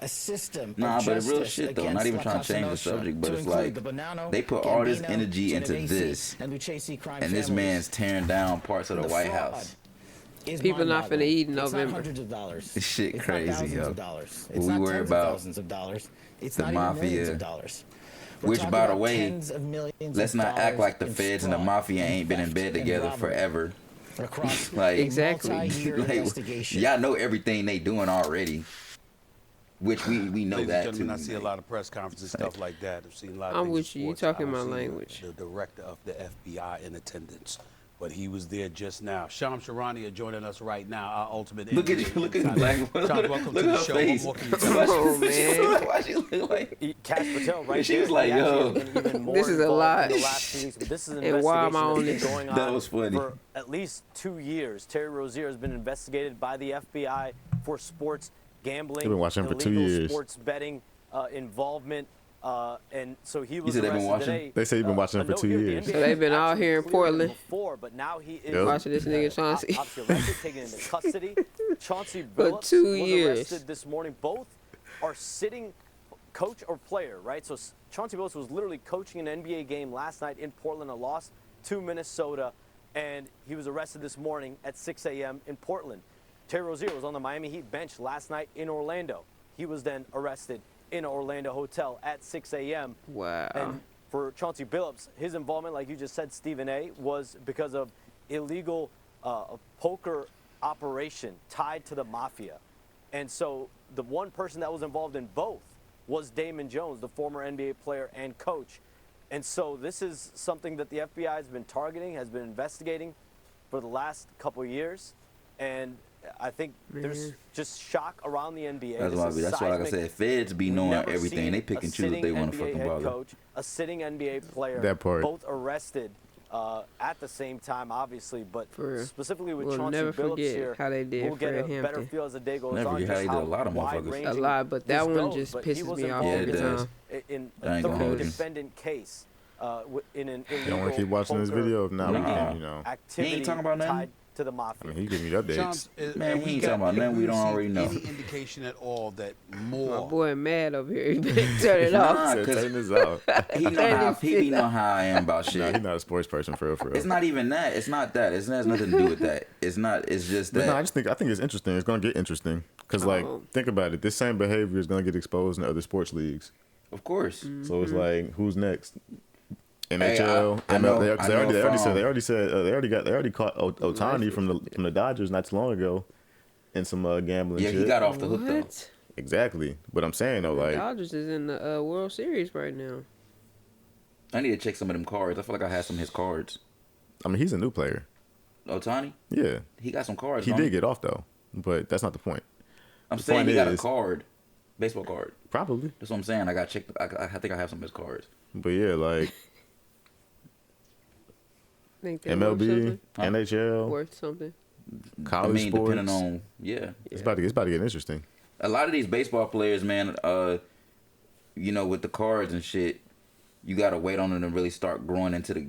Speaker 6: a system
Speaker 2: Nah,
Speaker 6: of
Speaker 2: but real
Speaker 6: justice
Speaker 2: shit though.
Speaker 6: against
Speaker 2: Not even
Speaker 6: La
Speaker 2: trying to change the
Speaker 6: Cosa
Speaker 2: subject, but
Speaker 6: to
Speaker 2: it's
Speaker 6: include
Speaker 2: like
Speaker 6: the Bonanno,
Speaker 2: they put all this
Speaker 6: Gambino,
Speaker 2: energy into
Speaker 6: Genovese,
Speaker 2: this,
Speaker 6: and Lucchese crime
Speaker 2: and this
Speaker 6: families.
Speaker 2: man's tearing down parts of the White
Speaker 6: fraud
Speaker 2: House.
Speaker 6: is
Speaker 3: People not
Speaker 6: mind-boggling.
Speaker 3: finna eat in
Speaker 6: It's not
Speaker 3: November.
Speaker 6: hundreds of dollars.
Speaker 2: This shit
Speaker 6: It's
Speaker 2: crazy,
Speaker 6: not thousands
Speaker 2: yo.
Speaker 6: of dollars.
Speaker 2: What
Speaker 6: It's
Speaker 2: we
Speaker 6: not
Speaker 2: worry
Speaker 6: tens
Speaker 2: about
Speaker 6: of thousands of dollars. It's
Speaker 2: the
Speaker 6: not even millions
Speaker 2: mafia,
Speaker 6: of dollars. We're
Speaker 2: which
Speaker 6: talking
Speaker 2: by the
Speaker 6: about
Speaker 2: way,
Speaker 6: tens of millions
Speaker 2: let's
Speaker 6: of
Speaker 2: not act
Speaker 6: dollars
Speaker 2: like the
Speaker 6: in
Speaker 2: feds and the
Speaker 6: fraud
Speaker 2: mafia
Speaker 6: and
Speaker 2: ain't been in
Speaker 6: theft
Speaker 2: bed
Speaker 6: and
Speaker 2: together
Speaker 6: robbery
Speaker 2: forever.
Speaker 6: across
Speaker 2: Like
Speaker 3: Exactly.
Speaker 6: multi-year
Speaker 2: like,
Speaker 6: investigation.
Speaker 2: y'all know everything they doing already, which we know
Speaker 5: Ladies and
Speaker 2: that
Speaker 5: gentlemen,
Speaker 2: too.
Speaker 5: I see a lot of press conferences, stuff like that. I've seen a lot of
Speaker 3: I'm
Speaker 5: things
Speaker 3: with
Speaker 5: in
Speaker 3: you. You
Speaker 5: sports. I
Speaker 3: talking
Speaker 5: don't
Speaker 3: my
Speaker 5: see
Speaker 3: language.
Speaker 5: The director of the FBI in attendance, but he was there just now. Sham Sharania joining us right now. Our ultimate.
Speaker 2: Look at you, look at
Speaker 5: Sham,
Speaker 2: like,
Speaker 5: welcome
Speaker 2: look
Speaker 5: to
Speaker 2: at
Speaker 5: the
Speaker 2: her
Speaker 5: show.
Speaker 2: face.
Speaker 5: What more can you
Speaker 3: Come
Speaker 5: tell us?
Speaker 3: on, man.
Speaker 2: Why she look like?
Speaker 7: Cash Patel, right?
Speaker 2: She was like, yo.
Speaker 3: This is a lot.
Speaker 7: In the last 2 weeks, but this is an
Speaker 3: And why am I on
Speaker 7: investigation that's been
Speaker 3: this?
Speaker 7: going on
Speaker 2: That was funny.
Speaker 7: for at least 2 years. Terry Rozier has been investigated by the FBI for sports gambling,
Speaker 1: They've been watching him for 2
Speaker 7: illegal
Speaker 1: years.
Speaker 7: sports betting involvement, and so he was
Speaker 2: said they've been
Speaker 7: arrested
Speaker 2: watching?
Speaker 7: today.
Speaker 1: They say you've been watching him for
Speaker 7: No,
Speaker 1: 2
Speaker 7: here, the
Speaker 1: years.
Speaker 7: NBA
Speaker 3: So they've been
Speaker 7: has
Speaker 3: out
Speaker 7: actually
Speaker 3: here in
Speaker 7: cleared him
Speaker 3: Portland.
Speaker 7: before, but now he is
Speaker 1: Yep.
Speaker 3: Watching this nigga Chauncey.
Speaker 7: obviously arrested, taken into custody. Chauncey
Speaker 3: For
Speaker 7: Billups
Speaker 3: 2
Speaker 7: was
Speaker 3: years.
Speaker 7: arrested this morning. Both are sitting, coach or player, right? So Chauncey Billups was literally coaching an NBA game last night in Portland, a loss to Minnesota, and he was arrested this morning at 6 a.m. in Portland. Terry Rozier was on the Miami Heat bench last night in Orlando. He was then arrested in an Orlando hotel at 6 a.m.
Speaker 3: Wow.
Speaker 7: And for Chauncey Billups, his involvement, like you just said, Stephen A., was because of illegal poker operation tied to the mafia. And so the one person that was involved in both was Damon Jones, the former NBA player and coach. And so this is something that the FBI has been targeting, has been investigating for the last couple of years. And I think there's just shock around the NBA.
Speaker 2: That's why, like I said, feds be knowing everything. They pick and choose if they want to fucking bother.
Speaker 7: Coach, a sitting NBA player,
Speaker 1: That part.
Speaker 7: both arrested at the same time, obviously, but
Speaker 3: For-
Speaker 7: specifically with
Speaker 3: we'll
Speaker 7: Chauncey
Speaker 3: never
Speaker 7: Billups
Speaker 3: forget
Speaker 7: here,
Speaker 3: how they did
Speaker 7: we'll get
Speaker 3: Fred
Speaker 7: a better
Speaker 3: Hampton.
Speaker 7: feel as the day goes
Speaker 2: Never
Speaker 7: on.
Speaker 2: forget how
Speaker 7: just
Speaker 2: they did a lot of motherfuckers.
Speaker 7: wide-ranging
Speaker 3: A lot, but that
Speaker 7: this
Speaker 3: one
Speaker 7: goes.
Speaker 3: just
Speaker 7: But he
Speaker 3: pisses
Speaker 7: was
Speaker 3: me off
Speaker 2: Yeah,
Speaker 7: involved
Speaker 2: it
Speaker 3: every
Speaker 2: does.
Speaker 3: time.
Speaker 7: in
Speaker 2: I
Speaker 7: a
Speaker 2: ain't gonna hold you.
Speaker 7: defendant case in an illegal
Speaker 1: You don't want to keep watching this
Speaker 7: poker
Speaker 1: video? If not, we
Speaker 2: Nah.
Speaker 1: can, you know.
Speaker 7: activity
Speaker 2: talking about nothing?
Speaker 7: tied to the mafia.
Speaker 1: I mean, he giving me updates.
Speaker 5: Shams,
Speaker 2: Man,
Speaker 5: have
Speaker 2: he ain't
Speaker 5: got-
Speaker 2: talking about nothing we
Speaker 5: have
Speaker 2: don't
Speaker 5: you
Speaker 2: already
Speaker 5: seen
Speaker 2: know.
Speaker 5: Any indication at all that
Speaker 3: My
Speaker 5: more?
Speaker 3: boy mad over here. He better turn it off.
Speaker 2: Nah,
Speaker 1: Said,
Speaker 2: 'cause
Speaker 1: turn this out.
Speaker 2: he be know how I am about
Speaker 1: Nah,
Speaker 2: shit.
Speaker 1: he's not a sports person for real, for real.
Speaker 2: It's not even that. It's not that. It has nothing to do with that. It's not. It's just
Speaker 1: But no, I
Speaker 2: that.
Speaker 1: just think it's interesting. It's gonna get interesting because, like,
Speaker 3: Oh.
Speaker 1: think about it. This same behavior is gonna get exposed in other sports leagues.
Speaker 2: Of course.
Speaker 1: So it's like, who's next?
Speaker 2: Hey,
Speaker 1: NHL,
Speaker 2: I know-
Speaker 1: MLB.
Speaker 2: I know
Speaker 1: They
Speaker 2: from-
Speaker 1: already caught Otani from the Dodgers not too long ago in some gambling.
Speaker 2: Yeah,
Speaker 1: shit.
Speaker 2: he got off the hook though.
Speaker 3: What?
Speaker 1: Exactly. But I'm saying though, like,
Speaker 3: Dodgers is in the World Series right now.
Speaker 2: I need to check some of them cards. I feel like I had some of his cards.
Speaker 1: I mean, he's a new player.
Speaker 2: Otani,
Speaker 1: Yeah,
Speaker 2: he got some cards.
Speaker 1: he
Speaker 2: don't
Speaker 1: did get off though, but that's not the point.
Speaker 2: I'm
Speaker 1: the
Speaker 2: saying
Speaker 1: point
Speaker 2: he got a
Speaker 1: is-
Speaker 2: card, baseball card.
Speaker 1: Probably,
Speaker 2: That's what I'm saying. I got checked. I think I have some of his cards.
Speaker 1: but yeah, like
Speaker 3: Think they're
Speaker 1: MLB,
Speaker 2: Huh?
Speaker 1: NHL,
Speaker 3: worth something.
Speaker 1: college
Speaker 2: I mean,
Speaker 1: sports.
Speaker 2: depending on
Speaker 1: It's about to get interesting.
Speaker 2: a lot of these baseball players, man. You know, with the cards and shit, you gotta wait on them to really start growing into the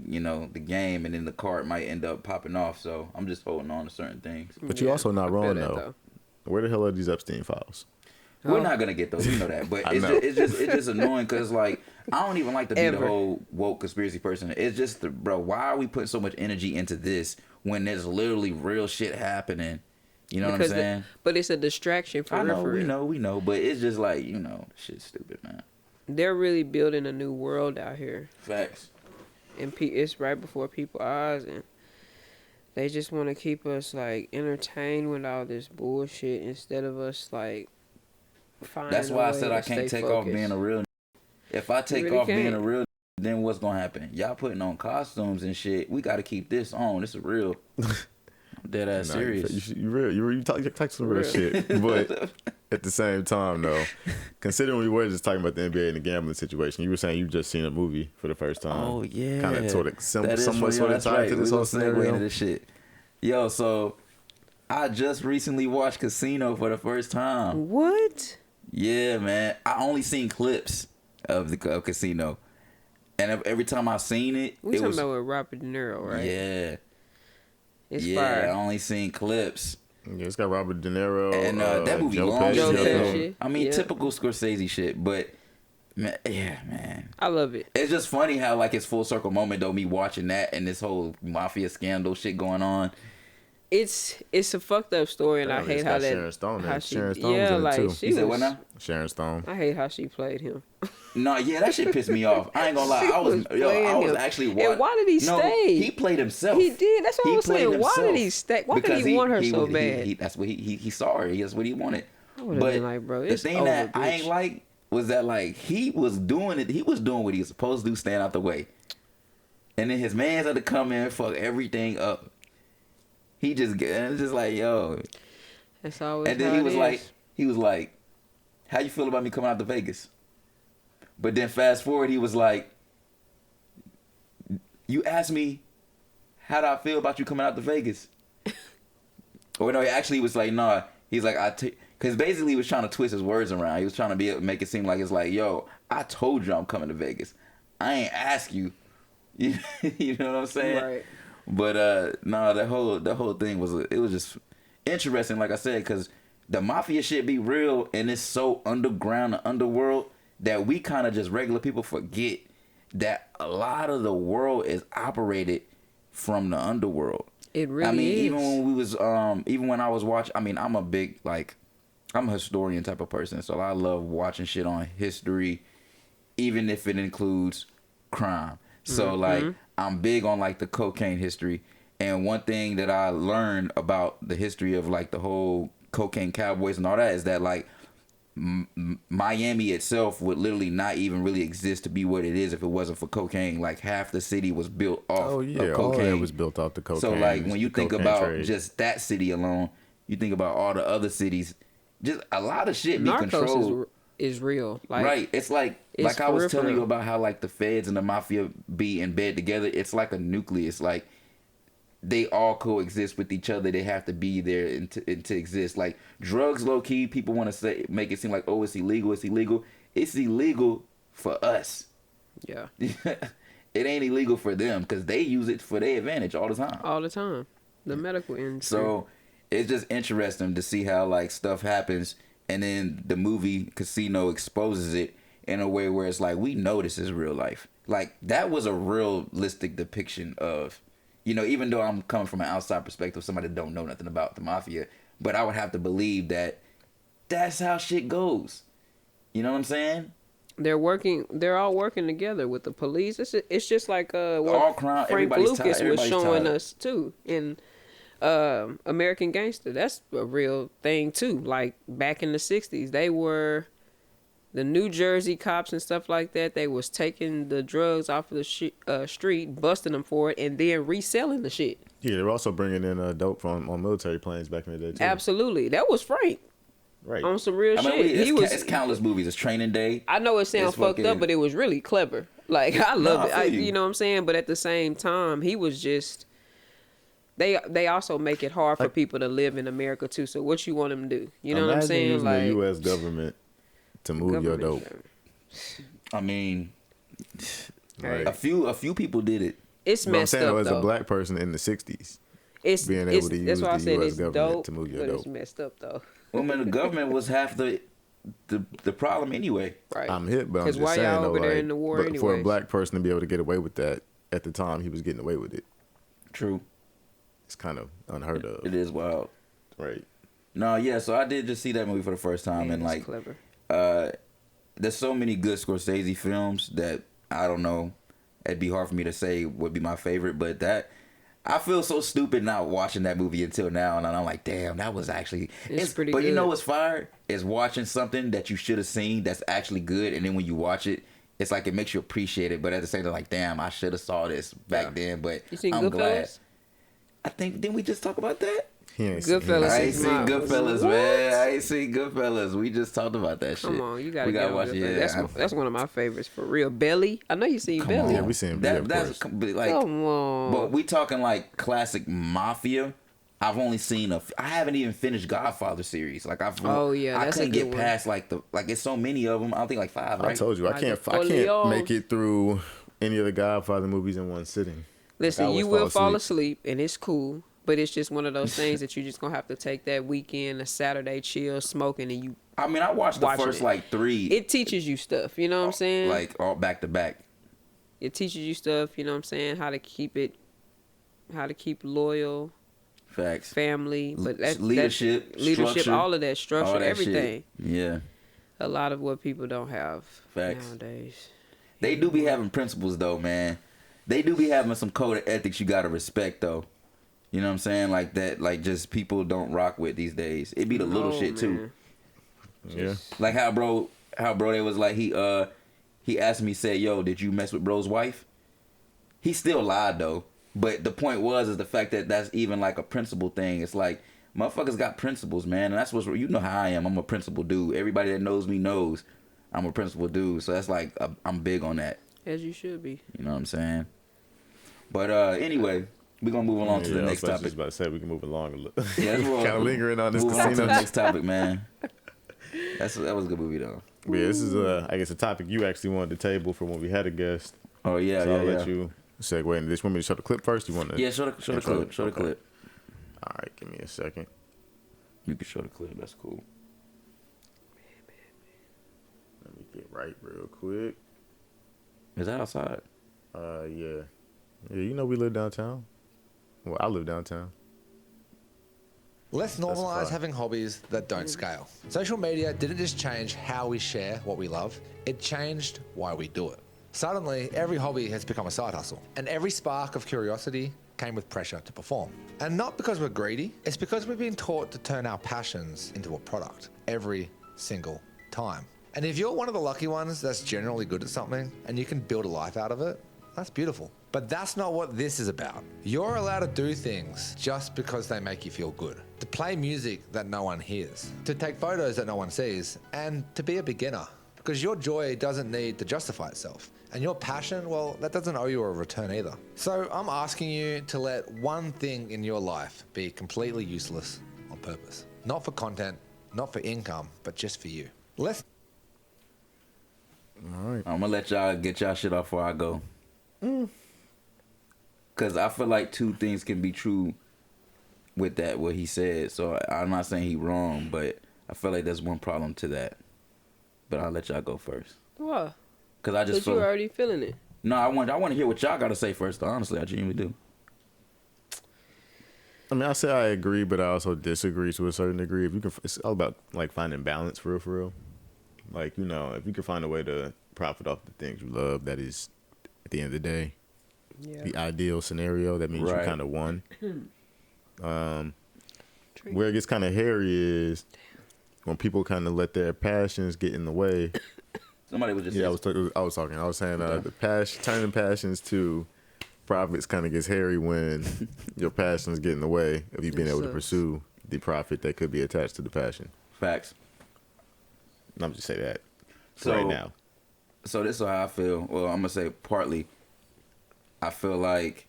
Speaker 2: game, and then the card might end up popping off. So I'm just holding on to certain things.
Speaker 1: But you're also not
Speaker 3: I feel
Speaker 1: wrong
Speaker 3: that,
Speaker 1: though. Where the hell are these Epstein files?
Speaker 2: We're not gonna get those, you know that. But
Speaker 1: I
Speaker 2: it's
Speaker 1: know.
Speaker 2: just, it's just annoying because like I don't even like to be the
Speaker 3: Ever.
Speaker 2: whole woke conspiracy person. It's just bro, why are we putting so much energy into this when there's literally real shit happening? You know what I'm saying?
Speaker 3: But it's a distraction for
Speaker 2: I
Speaker 3: real.
Speaker 2: know,
Speaker 3: for real.
Speaker 2: we know, but it's just like shit's stupid, man.
Speaker 3: They're really building a new world out here,
Speaker 2: Facts.
Speaker 3: and it's right before people's eyes, and They just want to keep us like entertained with all this bullshit instead of us like finding.
Speaker 2: That's why I said I can't take off being a real. If I take off being a real, then what's gonna happen? Y'all putting on costumes and shit. We gotta keep this on. This is real. Dead ass serious.
Speaker 1: You talk some real shit, but at the same time, though, considering we were just talking about the NBA and the gambling situation, you were saying you just seen a movie for the first time.
Speaker 2: Oh yeah,
Speaker 1: kind of somewhat tied to this whole scenario.
Speaker 2: Into this shit. Yo, so I just recently watched Casino for the first time.
Speaker 3: What?
Speaker 2: Yeah, man. I only seen clips of the Casino, and every time I seen it,
Speaker 3: we talking about with Robert De Niro, right?
Speaker 2: Yeah.
Speaker 3: It's fire.
Speaker 2: I only seen clips.
Speaker 1: Yeah, it's got Robert De Niro
Speaker 2: and that movie
Speaker 1: Joe
Speaker 2: long.
Speaker 3: Pesci.
Speaker 2: I mean, typical Scorsese shit, but man, man,
Speaker 3: I love it.
Speaker 2: It's just funny how like it's full circle moment though. Me watching that and this whole mafia scandal shit going on.
Speaker 3: It's a fucked up story, and I hate how that.
Speaker 1: Sharon Stone.
Speaker 3: How she,
Speaker 1: Sharon Stone's in it too.
Speaker 3: She was,
Speaker 2: what now?
Speaker 1: Sharon Stone.
Speaker 3: I hate how she played him.
Speaker 2: No, yeah, that shit pissed me off. I ain't gonna lie. I was actually watching.
Speaker 3: And why did he stay?
Speaker 2: He played himself.
Speaker 3: He did. That's what I was saying. Why did he stay? Why did he want her so bad?
Speaker 2: That's what he saw her. That's what he wanted.
Speaker 3: I would have been like, bro, it's
Speaker 2: the thing
Speaker 3: over,
Speaker 2: that
Speaker 3: bitch.
Speaker 2: I ain't like was that like he was doing it. He was doing what he was supposed to do, stand out the way. And then his man had to come in and fuck everything up. He just like, yo.
Speaker 3: That's always.
Speaker 2: And then he was like, how you feel about me coming out to Vegas? But then fast forward, he was like, you asked me how do I feel about you coming out to Vegas? Or no, he actually was like, nah. He's like, because basically he was trying to twist his words around. He was trying to make it seem like it's like, yo, I told you I'm coming to Vegas. I ain't ask you. You know what I'm saying?
Speaker 3: Right.
Speaker 2: But no, that whole thing was just interesting, like I said, because the mafia shit be real and it's so underground, the underworld, that we kind of just regular people forget that a lot of the world is operated from the underworld.
Speaker 3: It really is.
Speaker 2: I mean, even when I was watching, I mean, I'm a historian type of person, so I love watching shit on history, even if it includes crime. So like, I'm big on like the cocaine history, and one thing that I learned about the history of like the whole cocaine cowboys and all that is that like Miami itself would literally not even really exist to be what it is if it wasn't for cocaine. Like half the city was built off of cocaine.
Speaker 1: All that was built off the cocaine.
Speaker 2: So like when you think about
Speaker 1: just
Speaker 2: that city alone, you think about all the other cities, just a lot of shit be
Speaker 3: Narcos
Speaker 2: controlled.
Speaker 3: Is real. Like,
Speaker 2: right. It's like I was telling you about how like the feds and the mafia be in bed together. It's like a nucleus. Like they all coexist with each other. They have to be there and to exist. Like drugs, low key, people want to make it seem like, oh, it's illegal. It's illegal. It's illegal for us.
Speaker 3: Yeah.
Speaker 2: It ain't illegal for them because they use it for their advantage all the time.
Speaker 3: All the time. The medical industry.
Speaker 2: So it's just interesting to see how like stuff happens. And then the movie Casino exposes it in a way where it's like, we know this is real life. Like, that was a realistic depiction of, you know, even though I'm coming from an outside perspective, somebody that don't know nothing about the mafia, but I would have to believe that that's how shit goes. You know what I'm saying?
Speaker 3: They're all working together with the police. It's just like what
Speaker 2: all crime,
Speaker 3: Frank Lucas was showing
Speaker 2: tired.
Speaker 3: us too in American Gangster. That's a real thing too. Like back in the 60s, they were the New Jersey cops and stuff like that. They was taking the drugs off of the street, busting them for it, and then reselling the shit.
Speaker 1: Yeah, they're also bringing in dope on military planes back in the day too.
Speaker 3: Absolutely, that was Frank.
Speaker 1: Right.
Speaker 3: On some real shit.
Speaker 2: It's countless movies. It's Training Day.
Speaker 3: I know it sounds fucked up, but it was really clever. Like I love it. You know what I'm saying? But at the same time, he was just. They also make it hard for people to live in America too. So what you want them to do? You know what I'm saying?
Speaker 1: Using
Speaker 3: like
Speaker 1: the U.S. government to move your dope.
Speaker 2: I mean,
Speaker 3: right.
Speaker 2: a few people did it.
Speaker 3: It's messed up though.
Speaker 1: As a black person in the 60s,
Speaker 3: being able to use the U.S. government
Speaker 1: to move your
Speaker 3: but
Speaker 1: dope.
Speaker 3: It's messed up though.
Speaker 2: Well, man, the government was half the problem anyway.
Speaker 3: Right.
Speaker 1: I'm hit, but I'm just saying though, over there in the war but for a black person to be able to get away with that at the time, he was getting away with it.
Speaker 2: True.
Speaker 1: It's kind of unheard of.
Speaker 2: It is wild.
Speaker 1: Right.
Speaker 2: No, yeah, so I did just see that movie for the first time.
Speaker 3: Man,
Speaker 2: and like
Speaker 3: clever.
Speaker 2: There's so many good Scorsese films that I don't know. It'd be hard for me to say would be my favorite, but that I feel so stupid not watching that movie until now, and I'm like, damn, that was actually.
Speaker 3: It's pretty
Speaker 2: but
Speaker 3: good.
Speaker 2: You know what's fire is watching something that you should have seen that's actually good, and then when you watch it, it's like it makes you appreciate it. But at the same time, like, damn, I should have saw this back then. But
Speaker 3: You seen
Speaker 2: I'm
Speaker 3: Goodfellas?
Speaker 2: glad. I think didn't we just talk about that?
Speaker 3: Goodfellas.
Speaker 2: I ain't
Speaker 3: is
Speaker 2: seen
Speaker 3: my-
Speaker 2: Goodfellas,
Speaker 3: What?
Speaker 2: man. I ain't seen Goodfellas. We just talked about that shit.
Speaker 3: Come on, you gotta,
Speaker 2: we gotta watch
Speaker 3: it.
Speaker 2: it.
Speaker 3: That's one of my favorites for real. Belly. I know you seen Belly.
Speaker 1: Yeah, we seen Belly, of
Speaker 2: That's
Speaker 1: course.
Speaker 2: like,
Speaker 3: Come on.
Speaker 2: but we talking like classic mafia. I've only seen I haven't even finished Godfather series. Like
Speaker 3: Oh, yeah,
Speaker 2: I
Speaker 3: that's a
Speaker 2: couldn't
Speaker 3: good
Speaker 2: get
Speaker 3: one.
Speaker 2: past like it's so many of them. I don't think like 5. Right?
Speaker 1: I told you I can't
Speaker 3: Corleone.
Speaker 1: make it through any of the Godfather movies in one sitting.
Speaker 3: Listen,
Speaker 1: I always
Speaker 3: you will fall
Speaker 1: asleep.
Speaker 3: asleep, and it's cool. But it's just one of those things that you just gonna have to take that weekend, a Saturday chill, smoking, and you.
Speaker 2: I mean, I watched the
Speaker 3: Watching
Speaker 2: first
Speaker 3: it.
Speaker 2: like 3.
Speaker 3: It teaches you stuff. You know what I'm saying?
Speaker 2: Like all back to back.
Speaker 3: It teaches you stuff. You know what I'm saying? How to keep loyal,
Speaker 2: Facts.
Speaker 3: family, but
Speaker 2: Leadership, structure,
Speaker 3: all of that structure,
Speaker 2: all that
Speaker 3: everything.
Speaker 2: shit. Yeah.
Speaker 3: A lot of what people don't have
Speaker 2: Facts.
Speaker 3: nowadays.
Speaker 2: They do be having principles though, man. They do be having some code of ethics you gotta respect though. You know what I'm saying? Like that, like just people don't rock with these days. It be the little
Speaker 3: No,
Speaker 2: shit too.
Speaker 3: man.
Speaker 1: Yeah.
Speaker 2: Like how bro they was like he asked me, said, yo, did you mess with bro's wife? He still lied though. But the point is the fact that that's even like a principle thing. It's like motherfuckers got principles, man, and that's what's, you know how I am. I'm a principle dude. Everybody that knows me knows I'm a principle dude. So that's like I'm big on that.
Speaker 3: As you should be.
Speaker 2: You know what I'm saying? But anyway, we're gonna move along to the next
Speaker 1: I was
Speaker 2: topic.
Speaker 1: just about to say we can move along a little.
Speaker 2: Yeah,
Speaker 1: kind of lingering on this
Speaker 2: move on to
Speaker 1: casino.
Speaker 2: the next topic, man. That was a good movie though.
Speaker 1: Yeah, this is I guess a topic you actually wanted to table for when we had a guest.
Speaker 2: Oh yeah,
Speaker 1: So
Speaker 2: yeah,
Speaker 1: I'll
Speaker 2: yeah.
Speaker 1: let you segue into this. Want me to show the clip first? You want to?
Speaker 2: Yeah, show the clip. Show the
Speaker 1: Okay.
Speaker 2: clip.
Speaker 1: All right, give me a second.
Speaker 2: You can show the clip. That's cool.
Speaker 1: Let me get right real quick.
Speaker 2: Is that outside?
Speaker 1: Yeah. Yeah, you know we live downtown. Well, I live downtown.
Speaker 8: Let's
Speaker 1: a
Speaker 8: normalize
Speaker 1: fact.
Speaker 8: having hobbies that don't scale. Social media didn't just change how we share what we love, it changed why we do it. Suddenly, every hobby has become a side hustle, and every spark of curiosity came with pressure to perform. And not because we're greedy, it's because we've been taught to turn our passions into a product every single time. And if you're one of the lucky ones that's generally good at something and you can build a life out of it, that's beautiful. But that's not what this is about. You're allowed to do things just because they make you feel good. To play music that no one hears. To take photos that no one sees. And to be a beginner. Because your joy doesn't need to justify itself. And your passion, well, that doesn't owe you a return either. So I'm asking you to let one thing in your life be completely useless on purpose. Not for content, not for income, but just for you. Let's
Speaker 1: All right.
Speaker 2: I'm gonna let y'all get y'all shit off before I go. Cause I feel like two things can be true with that what he said. So I'm not saying he wrong, but I feel like there's one problem to that. But I'll let y'all go first.
Speaker 3: What?
Speaker 2: Cause I just
Speaker 3: But you already feeling it.
Speaker 2: No, I want to hear what y'all got to say first. Though. Honestly, I genuinely do.
Speaker 1: I mean, I say I agree, but I also disagree to a certain degree. If you can, it's all about like finding balance for real. Like, you know, if you can find a way to profit off the things you love, that is, at the end of the day, the ideal scenario. That means you
Speaker 2: Right.
Speaker 1: kind of won. Where it gets kind of hairy is when people kind of let their passions get in the way.
Speaker 2: Somebody was just
Speaker 1: Yeah, I was talking. I was saying the turning passions to profits kind of gets hairy when your passions get in the way of you being able to
Speaker 3: sucks.
Speaker 1: pursue the profit that could be attached to the passion.
Speaker 2: facts.
Speaker 1: I'm just say that
Speaker 2: So
Speaker 1: right now.
Speaker 2: So this is how I feel. Well, I'm gonna say partly. I feel like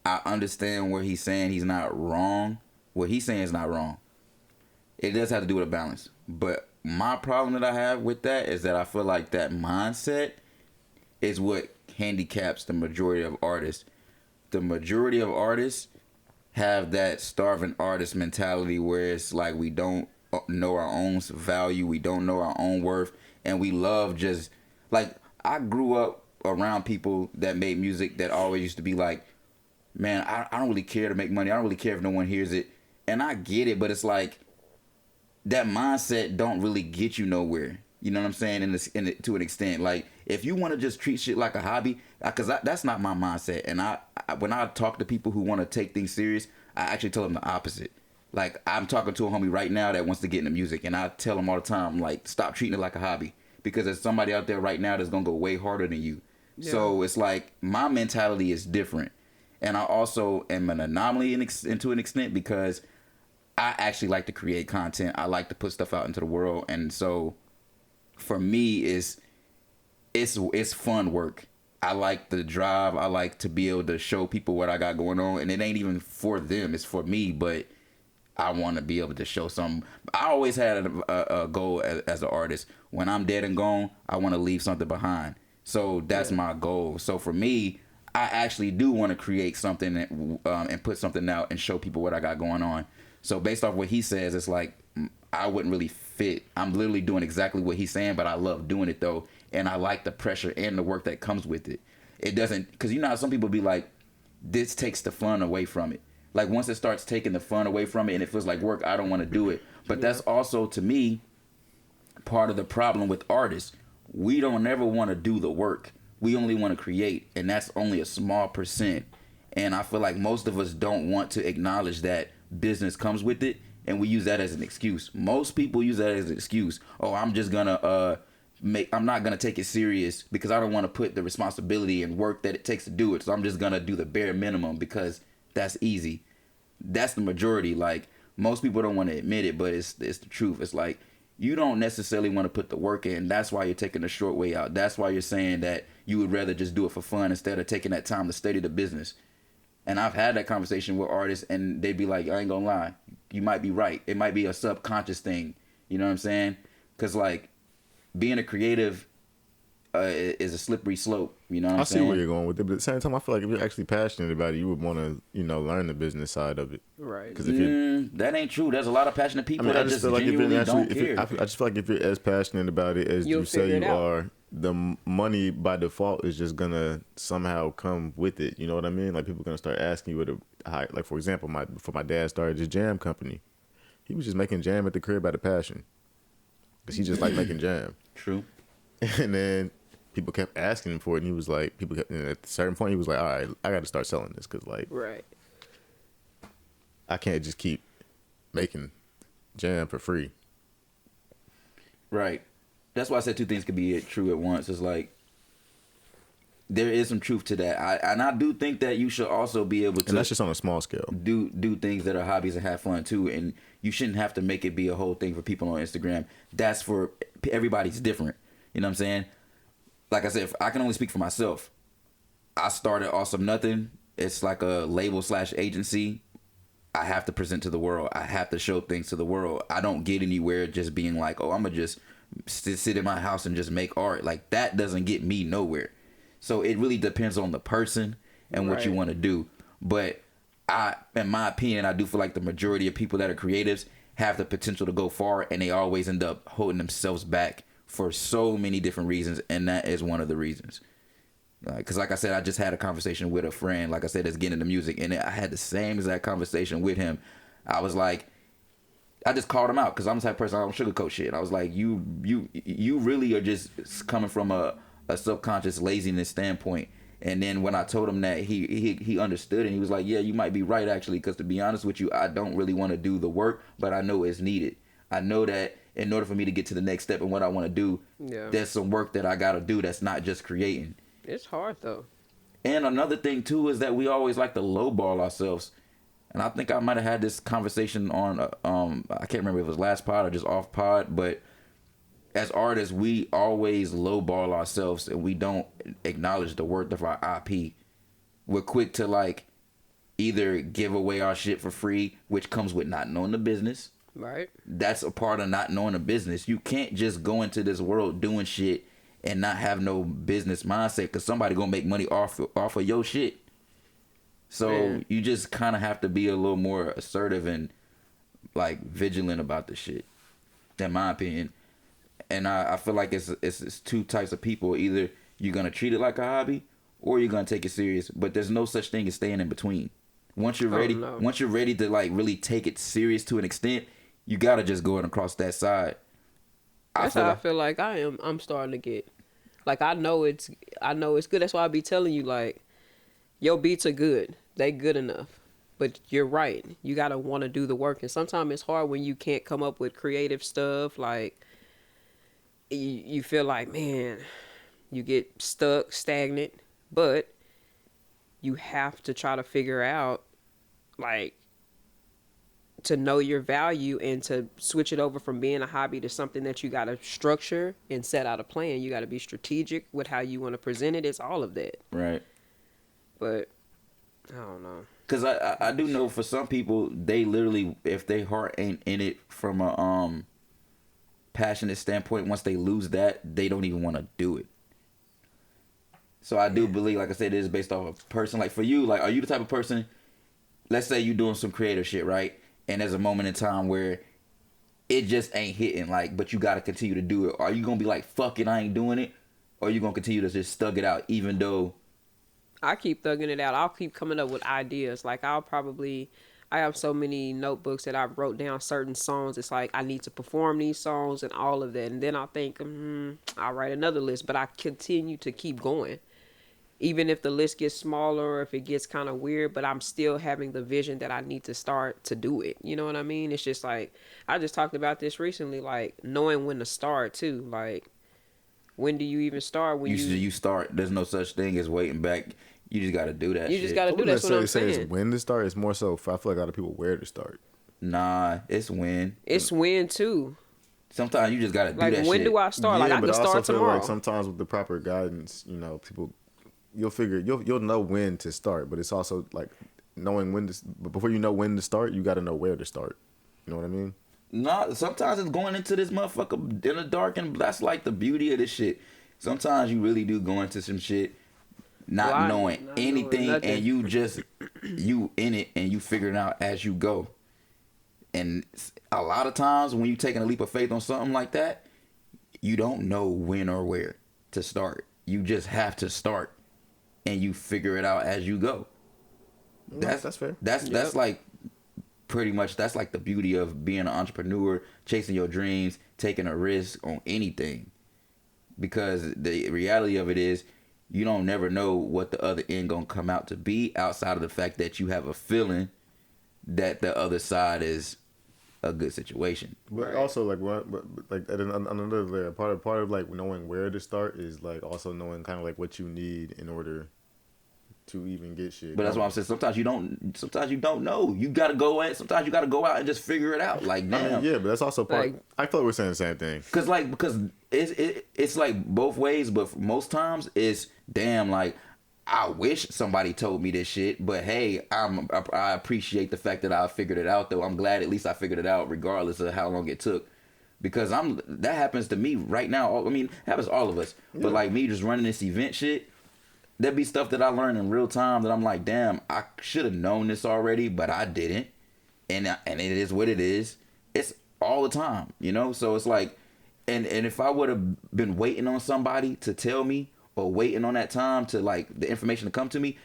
Speaker 2: I understand where he's saying he's not wrong. What he's saying is not wrong. It does have to do with a balance. But my problem that I have with that is that I feel like that mindset is what handicaps the majority of artists. The majority of artists have that starving artist mentality where it's like we don't know our own value, we don't know our own worth, and we love just like I grew up around people that made music that always used to be like, man, I don't really care to make money. I don't really care if no one hears it. And I get it, but it's like that mindset don't really get you nowhere. You know what I'm saying? To an extent, like If you want to just treat shit like a hobby, because that's not my mindset. And I when I talk to people who want to take things serious, I actually tell them the opposite. Like, I'm talking to a homie right now that wants to get into music, and I tell him all the time, like, stop treating it like a hobby, because there's somebody out there right now that's gonna go way harder than you. Yeah. So it's like, my mentality is different, and I also am an anomaly into an extent, because I actually like to create content. I like to put stuff out into the world, and so for me, it's fun work. I like the drive. I like to be able to show people what I got going on, and it ain't even for them. It's for me, but I want to be able to show something. I always had a goal as an artist. When I'm dead and gone, I want to leave something behind. So that's my goal. So for me, I actually do want to create something and put something out and show people what I got going on. So based off what he says, it's like I wouldn't really fit. I'm literally doing exactly what he's saying, but I love doing it though. And I like the pressure and the work that comes with it. It doesn't, because you know how some people be like, this takes the fun away from it. Like, once it starts taking the fun away from it and it feels like work, I don't want to do it. But that's also, to me, part of the problem with artists. We don't ever want to do the work. We only want to create, and that's only a small percent. And I feel like most of us don't want to acknowledge that business comes with it, and we use that as an excuse. Most people use that as an excuse. Oh, I'm just gonna I'm not gonna take it serious because I don't want to put the responsibility and work that it takes to do it. So I'm just gonna do the bare minimum because that's easy. That's the majority. Like, most people don't want to admit it, but it's the truth. It's like, you don't necessarily want to put the work in. That's why you're taking the short way out. That's why you're saying that you would rather just do it for fun instead of taking that time to study the business. And I've had that conversation with artists, and they'd be like, I ain't gonna lie, you might be right. It might be a subconscious thing. You know what I'm saying? Because, like, being a creative is a slippery slope. You know what I'm saying?
Speaker 1: I see where you're going with it, but at the same time, I feel like if you're actually passionate about it, you would want to, learn the business side of it.
Speaker 3: Right.
Speaker 1: Because if
Speaker 2: that ain't true. There's a lot of passionate people that just genuinely don't care.
Speaker 1: I just feel like if you're as passionate about it as you say you are, the money by default is just gonna somehow come with it. You know what I mean? Like, people are gonna start asking you what like, for example, before my dad started his jam company, he was just making jam at the crib out of passion, because he just liked making jam.
Speaker 2: True.
Speaker 1: And then people kept asking him for it, and he was like, at a certain point, he was like, all right, I got to start selling this, because, like,
Speaker 3: right,
Speaker 1: I can't just keep making jam for free.
Speaker 2: Right. That's why I said two things could be true at once. It's like, there is some truth to that. I do think that you should also be able to,
Speaker 1: and that's just on a small scale,
Speaker 2: do things that are hobbies and have fun too. And you shouldn't have to make it be a whole thing for people on Instagram. That's for everybody's different. You know what I'm saying? Like I said, I can only speak for myself. I started Awesome Nothing. It's like a label / agency. I have to present to the world. I have to show things to the world. I don't get anywhere just being like, oh, I'm going to just sit in my house and just make art. Like, that doesn't get me nowhere. So it really depends on the person and what you want to do. But in my opinion, I do feel like the majority of people that are creatives have the potential to go far, and they always end up holding themselves back for so many different reasons, and that is one of the reasons. Because like I said, I just had a conversation with a friend, like I said, that's getting into music, and I had the same exact conversation with him. I was like, I just called him out, because I'm the type of person, I don't sugarcoat shit. I was like, you really are just coming from a subconscious laziness standpoint. And then when I told him that, he understood, and he was like, yeah, you might be right, actually, because to be honest with you, I don't really want to do the work, but I know it's needed. I know that in order for me to get to the next step and what I want to do, there's some work that I got to do that's not just creating.
Speaker 3: It's hard, though.
Speaker 2: And another thing, too, is that we always like to lowball ourselves. And I think I might have had this conversation on, I can't remember if it was last pod or just off pod, but as artists, we always lowball ourselves, and we don't acknowledge the worth of our IP. We're quick to, like, either give away our shit for free, which comes with not knowing the business.
Speaker 3: Right.
Speaker 2: That's a part of not knowing the business. You can't just go into this world doing shit and not have no business mindset, because somebody gonna make money off of your shit. So you just kind of have to be a little more assertive and, like, vigilant about the shit, in my opinion. And I feel like it's two types of people. Either you're gonna treat it like a hobby, or you're gonna take it serious. But there's no such thing as staying in between. Once you're ready, once you're ready to, like, really take it serious to an extent, you gotta just go across that side.
Speaker 3: That's how I feel like I am. I'm starting to get. Like I know it's good. That's why I be telling you, like, your beats are good. They good enough. But you're right. You gotta want to do the work, and sometimes it's hard when you can't come up with creative stuff. Like you feel like, man, you get stuck, stagnant. But you have to try to figure out, like, to know your value and to switch it over from being a hobby to something that you got to structure and set out a plan. You got to be strategic with how you want to present it. It's all of that.
Speaker 2: Right.
Speaker 3: But I don't know.
Speaker 2: Because I do know for some people, they literally, if their heart ain't in it from a passionate standpoint, once they lose that, they don't even want to do it. So I do believe, like I said, it is based off a person. Like for you, like, are you the type of person, let's say you doing some creative shit, right? And there's a moment in time where it just ain't hitting, like, but you got to continue to do it. Are you going to be like, fuck it, I ain't doing it? Or are you going to continue to just thug it out even though...
Speaker 3: I keep thugging it out. I'll keep coming up with ideas. Like I have so many notebooks that I wrote down certain songs. It's like I need to perform these songs and all of that. And then I'll think, I'll write another list. But I continue to keep going. Even if the list gets smaller or if it gets kind of weird, but I'm still having the vision that I need to start to do it. You know what I mean? It's just like, I just talked about this recently, like knowing when to start too. Like, when do you even start? When
Speaker 2: you start. There's no such thing as waiting back. You just got to do that.
Speaker 3: You just got to do that. That's what I'm saying.
Speaker 1: It's when to start. It's more so, I feel like a lot of people where to start.
Speaker 2: Nah, it's when.
Speaker 3: It's when too.
Speaker 2: Sometimes you just got to do
Speaker 3: like,
Speaker 2: that shit.
Speaker 3: Like, when do I start? Like, I can start tomorrow.
Speaker 1: Like sometimes with the proper guidance, you know, people... You'll know when to start, but it's also like knowing when to. But before you know when to start, you got to know where to start. You know what I mean?
Speaker 2: Nah, sometimes it's going into this motherfucker in the dark, and that's like the beauty of this shit. Sometimes you really do go into some shit not knowing anything, and you just you in it and you figure it out as you go. And a lot of times when you taking a leap of faith on something like that, you don't know when or where to start. You just have to start. And you figure it out as you go. That's fair. That's like pretty much, that's like the beauty of being an entrepreneur, chasing your dreams, taking a risk on anything. Because the reality of it is, you don't never know what the other end gonna come out to be, outside of the fact that you have a feeling that the other side is a good situation.
Speaker 1: But also, like, another layer, part of like knowing where to start is like also knowing kind of like what you need in order to even get shit.
Speaker 2: But that's why I'm saying sometimes you don't know. You gotta go in. Sometimes you gotta go out and just figure it out. Like, damn.
Speaker 1: I mean, yeah, but that's also part. Like, I feel like we're saying the same thing.
Speaker 2: Because it's like both ways. But most times it's damn. Like, I wish somebody told me this shit. But hey, I appreciate the fact that I figured it out. Though I'm glad at least I figured it out, regardless of how long it took. Because that happens to me right now. I mean, it happens to all of us. Yeah. But like me just running this event shit. There'd be stuff that I learned in real time that I'm like, damn, I should have known this already, but I didn't. And it is what it is. It's all the time, you know? So it's like, and if I would have been waiting on somebody to tell me, or waiting on that time to, like, the information to come to me,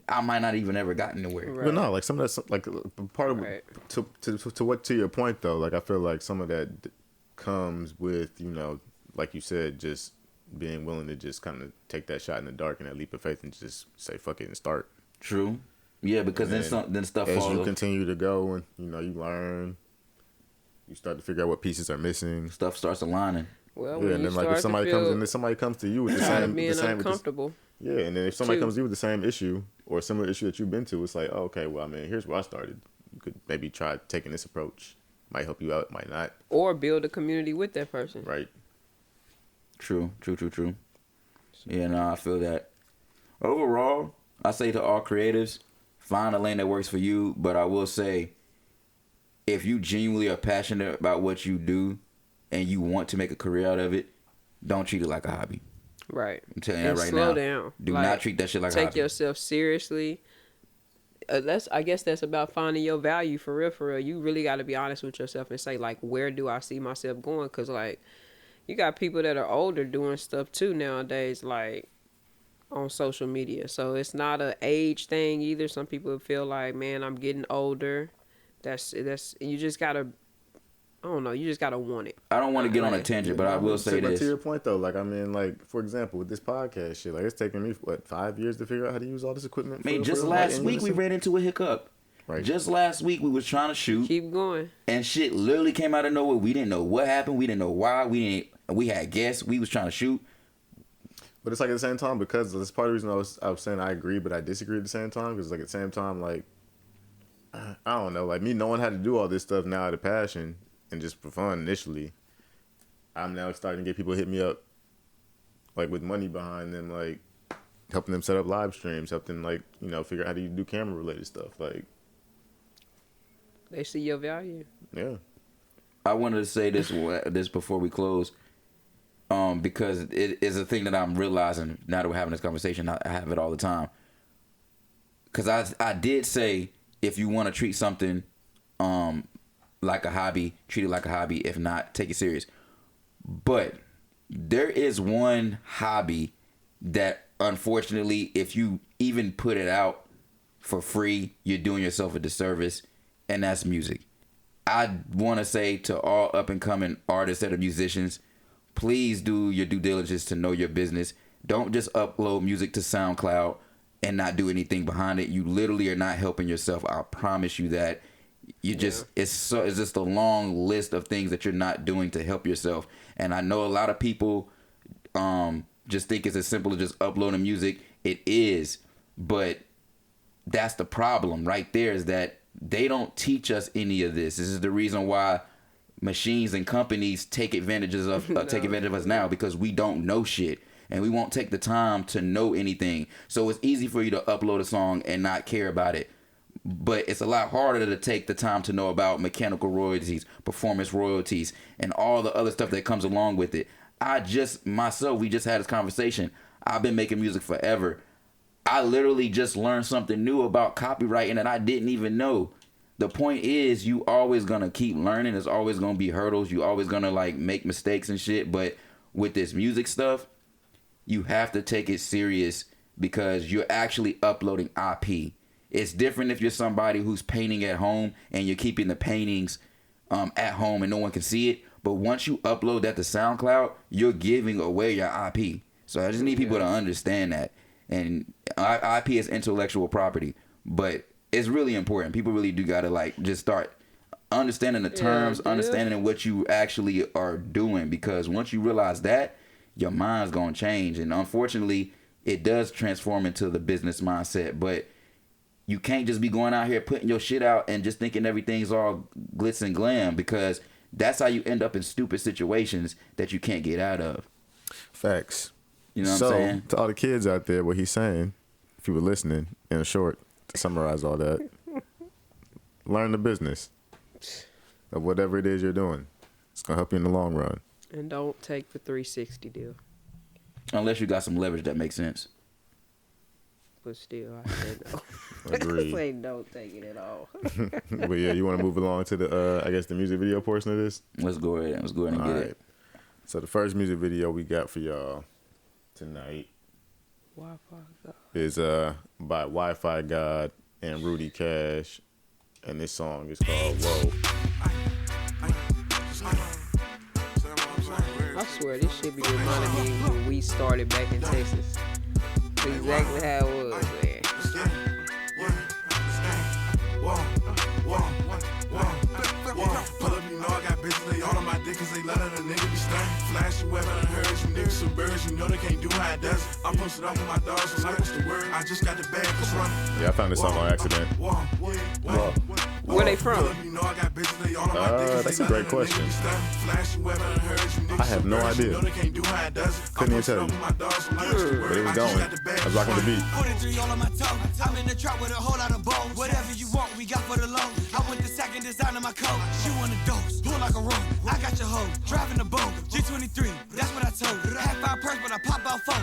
Speaker 2: I might not even ever gotten anywhere.
Speaker 1: Right. But no, like, some of that, like, part of, right. to your point, though, like, I feel like some of that comes with, you know, like you said, just being willing to just kind of take that shot in the dark and that leap of faith and just say fuck it and start.
Speaker 2: True. Yeah, because then stuff
Speaker 1: as
Speaker 2: follows.
Speaker 1: You continue to go and, you know, you learn, you start to figure out what pieces are missing.
Speaker 2: Stuff starts aligning.
Speaker 3: Well,
Speaker 1: yeah, and then like if somebody comes to you with the same
Speaker 3: uncomfortable.
Speaker 1: Yeah, and then if somebody comes to you with the same issue or a similar issue that you've been to, it's like, oh, okay, well, I mean, here's where I started. You could maybe try taking this approach. Might help you out, might not.
Speaker 3: Or build a community with that person.
Speaker 1: Right.
Speaker 2: True. Yeah, no, I feel that. Overall, I say to all creatives, find a lane that works for you. But I will say, if you genuinely are passionate about what you do and you want to make a career out of it, don't treat it like a hobby.
Speaker 3: Right.
Speaker 2: I'm telling you that right now.
Speaker 3: Slow down.
Speaker 2: Do not treat that shit like a hobby.
Speaker 3: Take yourself seriously. I guess that's about finding your value for real. You really got to be honest with yourself and say, like, where do I see myself going? Because, like, you got people that are older doing stuff too nowadays, like on social media. So it's not an age thing either. Some people feel like, man, I'm getting older. That's you just gotta I don't know. You just gotta want it.
Speaker 2: I don't want to get on a tangent, but I will say
Speaker 1: But
Speaker 2: this.
Speaker 1: to your point though, like I mean, like for example, with this podcast shit, like it's taking me what 5 years to figure out how to use all this equipment.
Speaker 2: Man, just last week we ran into a hiccup.
Speaker 1: Right.
Speaker 2: Just last week we was trying to shoot.
Speaker 3: Keep going.
Speaker 2: And shit literally came out of nowhere. We didn't know what happened. We didn't know why. We had guests. We was trying to shoot.
Speaker 1: But it's like at the same time, because that's part of the reason I was saying I agree, but I disagree at the same time. Because like at the same time, like I don't know, like me knowing how to do all this stuff now out of passion and just for fun initially, I'm now starting to get people hit me up like with money behind them, like helping them set up live streams, helping like figure out how to do camera related stuff, like.
Speaker 3: They see your value.
Speaker 1: Yeah.
Speaker 2: I wanted to say this before we close, because it is a thing that I'm realizing now that we're having this conversation. I have it all the time. Because I did say if you want to treat something like a hobby, treat it like a hobby. If not, take it serious. But there is one hobby that unfortunately, if you even put it out for free, you're doing yourself a disservice. And that's music. I want to say to all up and coming artists that are musicians, please do your due diligence to know your business. Don't just upload music to SoundCloud and not do anything behind it. You literally are not helping yourself. I promise you that. It's just a long list of things that you're not doing to help yourself. And I know a lot of people just think it's as simple as just uploading music. It is, but that's the problem right there, is that they don't teach us any of this. This is the reason why machines and companies take advantage of us now, because we don't know shit and we won't take the time to know anything. So it's easy for you to upload a song and not care about it, but it's a lot harder to take the time to know about mechanical royalties, performance royalties, and all the other stuff that comes along with it. We just had this conversation. I've been making music forever. I literally just learned something new about copywriting that I didn't even know. The point is, you always gonna keep learning. There's always gonna be hurdles. You always gonna like make mistakes and shit. But with this music stuff, you have to take it serious, because you're actually uploading IP. It's different if you're somebody who's painting at home and you're keeping the paintings at home and no one can see it. But once you upload that to SoundCloud, you're giving away your IP. So I just need people to understand that. And IP is intellectual property, but it's really important. People really do gotta like just start understanding the terms, understanding what you actually are doing, because once you realize that, your mind's gonna change. And unfortunately, it does transform into the business mindset, but you can't just be going out here putting your shit out and just thinking everything's all glitz and glam, because that's how you end up in stupid situations that you can't get out of.
Speaker 1: Facts.
Speaker 2: You know what I'm saying?
Speaker 1: To all the kids out there, what he's saying, if you were listening, in short, to summarize all that, learn the business of whatever it is you're doing. It's going to help you in the long run.
Speaker 3: And don't take the 360 deal.
Speaker 2: Unless you got some leverage that makes sense.
Speaker 3: But still, I say no.
Speaker 1: Agreed.
Speaker 3: I say don't take it at all.
Speaker 1: But yeah, you want to move along to the, I guess, the music video portion of this?
Speaker 2: Let's go ahead and get it.
Speaker 1: So the first music video we got for y'all tonight is by WifiGawd and Rudy Cash, and this song is called Woah.
Speaker 3: I swear this shit be reminding me when we started back in Texas. That's exactly how it was, man.
Speaker 4: Pull up, you know I got bitches, they all on my dick cause they love that a nigga be stunning. Flash you web, I done heard you niggas some birds, you know they can't do how it does. I posted off with my dogs, so like what's the word? I just got the bag, cause run.
Speaker 1: Yeah, I found this song on accident.
Speaker 3: Where they from?
Speaker 1: That's a great question. I have no idea. Couldn't even tell you. But it was going. I was rocking the beat.
Speaker 9: 43 all on my toe. I'm in the trap with a whole lot of bones. Whatever you want, we got for the low. I went to second design of my coat. You want a dose, pull like a rope. I got your hoe, driving the boat. G23, that's what I told. Half 5 perks, but I pop out 4.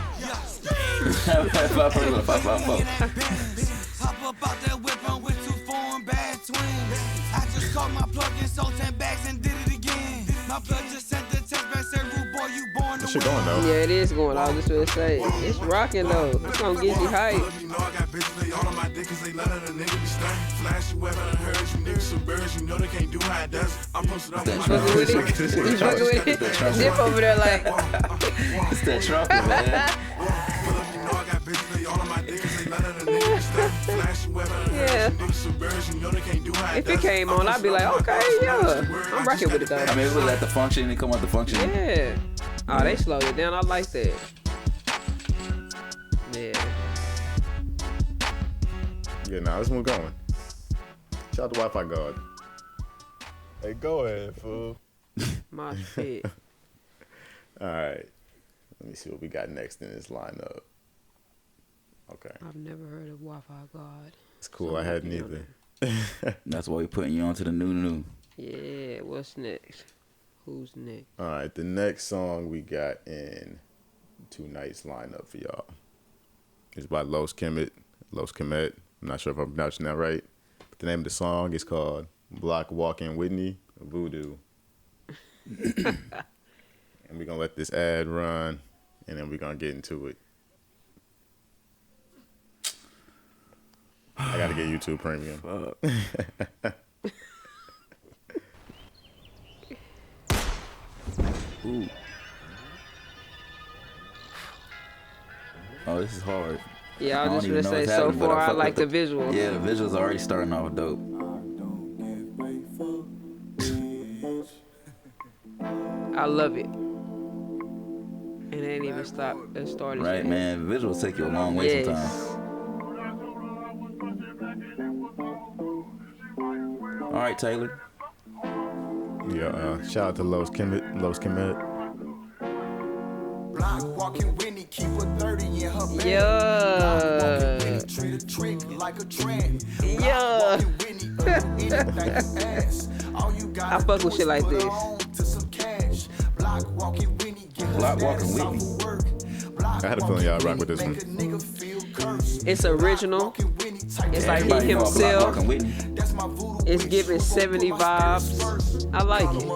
Speaker 9: Hop up out that whip, I'm with 2 foreign bad twins. I just caught my plug and sold 10 bags and did it again. My plug just sent the text back, said, rude boy, you born to win.
Speaker 1: Shit going though.
Speaker 3: Yeah, it is going. I was just gonna say, it's rocking though. It's gonna get you hype.
Speaker 4: bitches, they all on my dick cause they let a nigga be stunned. Flash you ever heard you niggas some birds, you know they can't do how it does. I'm posted up with my
Speaker 3: Fucking with it. He's fucking with it. Zip over there like.
Speaker 2: It's that trumpet, man.
Speaker 4: Pull up, you know I got bitches, they all on my dick cause they let a nigga be stunned. Flash you ever heard you niggas some birds, you know they can't do how it does.
Speaker 3: If it came on, I'd be like, okay, yeah. I'm rocking with it though.
Speaker 2: I mean, it was at the function, it come out the function.
Speaker 3: Yeah. Oh, they slowed it down. I like that. Yeah.
Speaker 1: Yeah, nah, this one going. Shout out to WifiGawd. Hey, go ahead, fool.
Speaker 3: My shit.
Speaker 1: All right. Let me see what we got next in this lineup. Okay.
Speaker 3: I've never heard of WifiGawd.
Speaker 1: It's cool. I hadn't either.
Speaker 2: That's why we putting you on to the new.
Speaker 3: Yeah, what's next? Who's next?
Speaker 1: All right, the next song we got in tonight's lineup for y'all is by Kemet. I'm not sure if I'm pronouncing that right. But the name of the song is called Block Walkin' Whitney, Voodoo. And we're going to let this ad run, and then we're going to get into it. I got to get YouTube Premium.
Speaker 2: Ooh. Oh, this is hard.
Speaker 3: Yeah, I was just gonna say, so far I like the visual.
Speaker 2: Yeah, the visuals are already starting off dope.
Speaker 3: I love it. And it ain't even stopped. It started.
Speaker 2: Right, man. Visuals take you a long way sometimes. All right, Taylor.
Speaker 1: Yeah, shout out to Kemet.
Speaker 9: Block walking Whitney, keep a 30 in her bag.
Speaker 3: Yeah.
Speaker 9: Treat a trick like a trend.
Speaker 3: Yeah. I fuck with shit like this.
Speaker 9: Block walking Whitney.
Speaker 1: I had a feeling y'all rock with this one.
Speaker 3: It's original. It's like he himself. It's giving 70 vibes. I like it.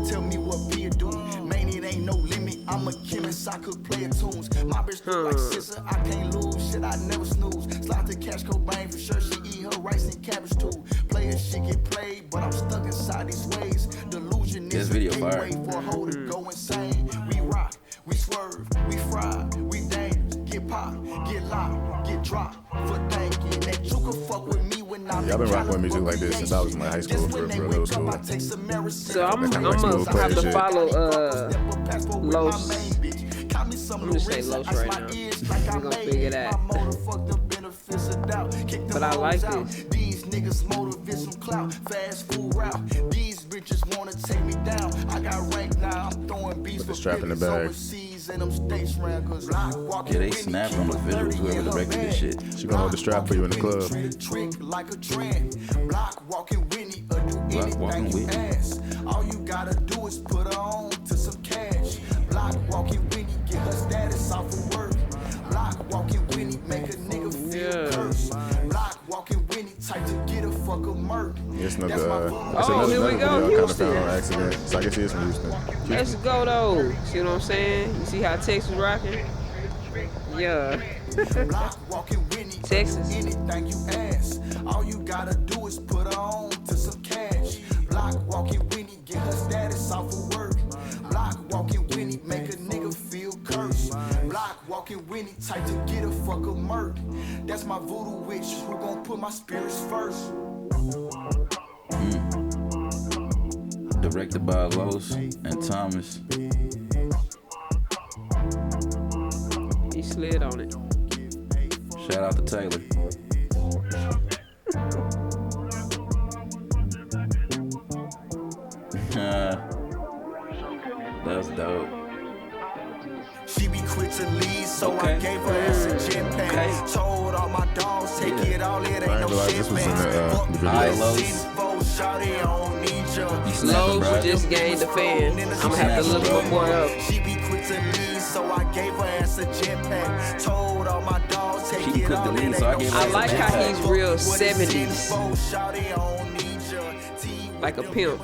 Speaker 9: Tell me what P do. Man, it ain't no limit. I'm a chemist, I could play tunes. My bitch look like sister, I can't lose. Shit, I never snooze. Slide to Cash Cobain for sure. She eat her rice and cabbage too. Player shit get played, but I'm stuck inside these ways. Delusion
Speaker 2: this
Speaker 9: is
Speaker 2: video fire.
Speaker 9: wait for a hoe to go insane. We rock, we swerve, we fry, we dangerous. Get pop, get locked, get dropped for thinking that you can fuck with me when I'm
Speaker 1: I've been rocking with music like this since I was in my high school for middle school.
Speaker 3: So I'm gonna have to follow Los. I'm just say Los right now. We're gonna figure it out. But I like this.
Speaker 9: These niggas motivate some clout, fast food route. These bitches wanna take me down. I got rank now, I'm throwing beats
Speaker 1: for strap in the bag.
Speaker 2: Yeah, they snapped on the visuals, whoever directed this shit.
Speaker 1: She gonna hold the strap for you in the club.
Speaker 9: Block walking Whitney, or do anything you ask. All you gotta do is put her on to some cash. Block walking Whitney, get her status off of work. Block walking Whitney, make a nigga feel cursed. Block walking Whitney, type to get a fuck a murk.
Speaker 1: It's another,
Speaker 3: here we go, Houston.
Speaker 1: On accident, so I can see it's from Houston.
Speaker 3: Let's go though. See what I'm saying? You see how Texas rocking? Yeah. Texas.
Speaker 9: Anything you ask. All you gotta do is put her on to some cash. Block walking Whitney, get her status off of work. Block walking Whitney, make a nigga feel cursed. Block walking Whitney, type to get a fuck a murk. That's my voodoo witch who gon' put my spirits first.
Speaker 2: Directed by Los and Thomas.
Speaker 3: He slid on it.
Speaker 2: Shout out to Taylor. That's dope.
Speaker 9: She be quick to leave, so I gave her ass a jetpack. Told all my dogs, take it all, it ain't no shit, man.
Speaker 3: Lowe's just gained a fan. I'm gonna have to look for more up.
Speaker 9: She be quick to leave, so I gave her ass a jetpack. Told all my dogs, take it all, it ain't no shit.
Speaker 3: I like how he's real 70s. Like a pimp.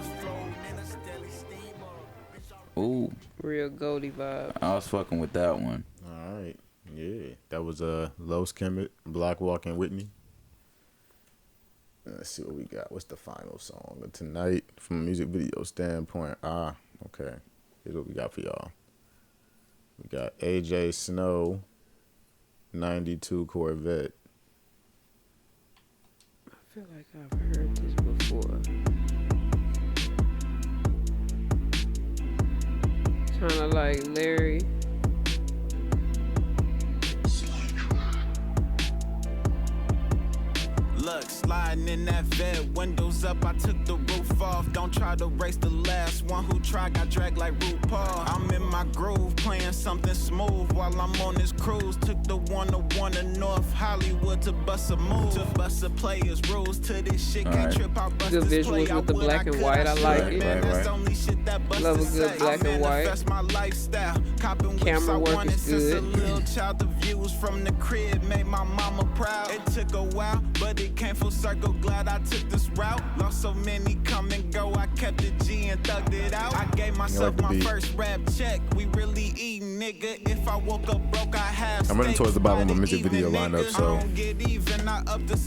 Speaker 2: Ooh.
Speaker 3: Real Goldie vibe.
Speaker 2: I was fucking with that one.
Speaker 1: All right. Yeah, that was Los Kemet, Block Walkin, Whitney. Let's see what we got. What's the final song of tonight from a music video standpoint? Okay. Here's what we got for y'all. We got AJ Snow, 92 Corvette.
Speaker 3: I feel like I've heard this before. Kind of like Larry.
Speaker 10: Look, sliding in that vet, windows up, I took the roof off. Don't try to race the last one who tried, got dragged like RuPaul. I'm in my groove, playing something smooth while I'm on this cruise. Took the 101 to North Hollywood to bust a move. To bust a player's rules to this shit, can't trip, I bust
Speaker 3: Good
Speaker 10: this play.
Speaker 3: visuals with the black and white, I like it. Love a good black and white. Camera work is good.
Speaker 10: Little child, the views from the crib made my mama proud. It took a while, but it came full circle, glad I took this route. Lost so many come and go, I kept the G and thugged it out. I gave myself my first rap check. We really eating, nigga. If I woke up broke, I have.
Speaker 1: I'm running towards the bottom of the music video lineup, so I'm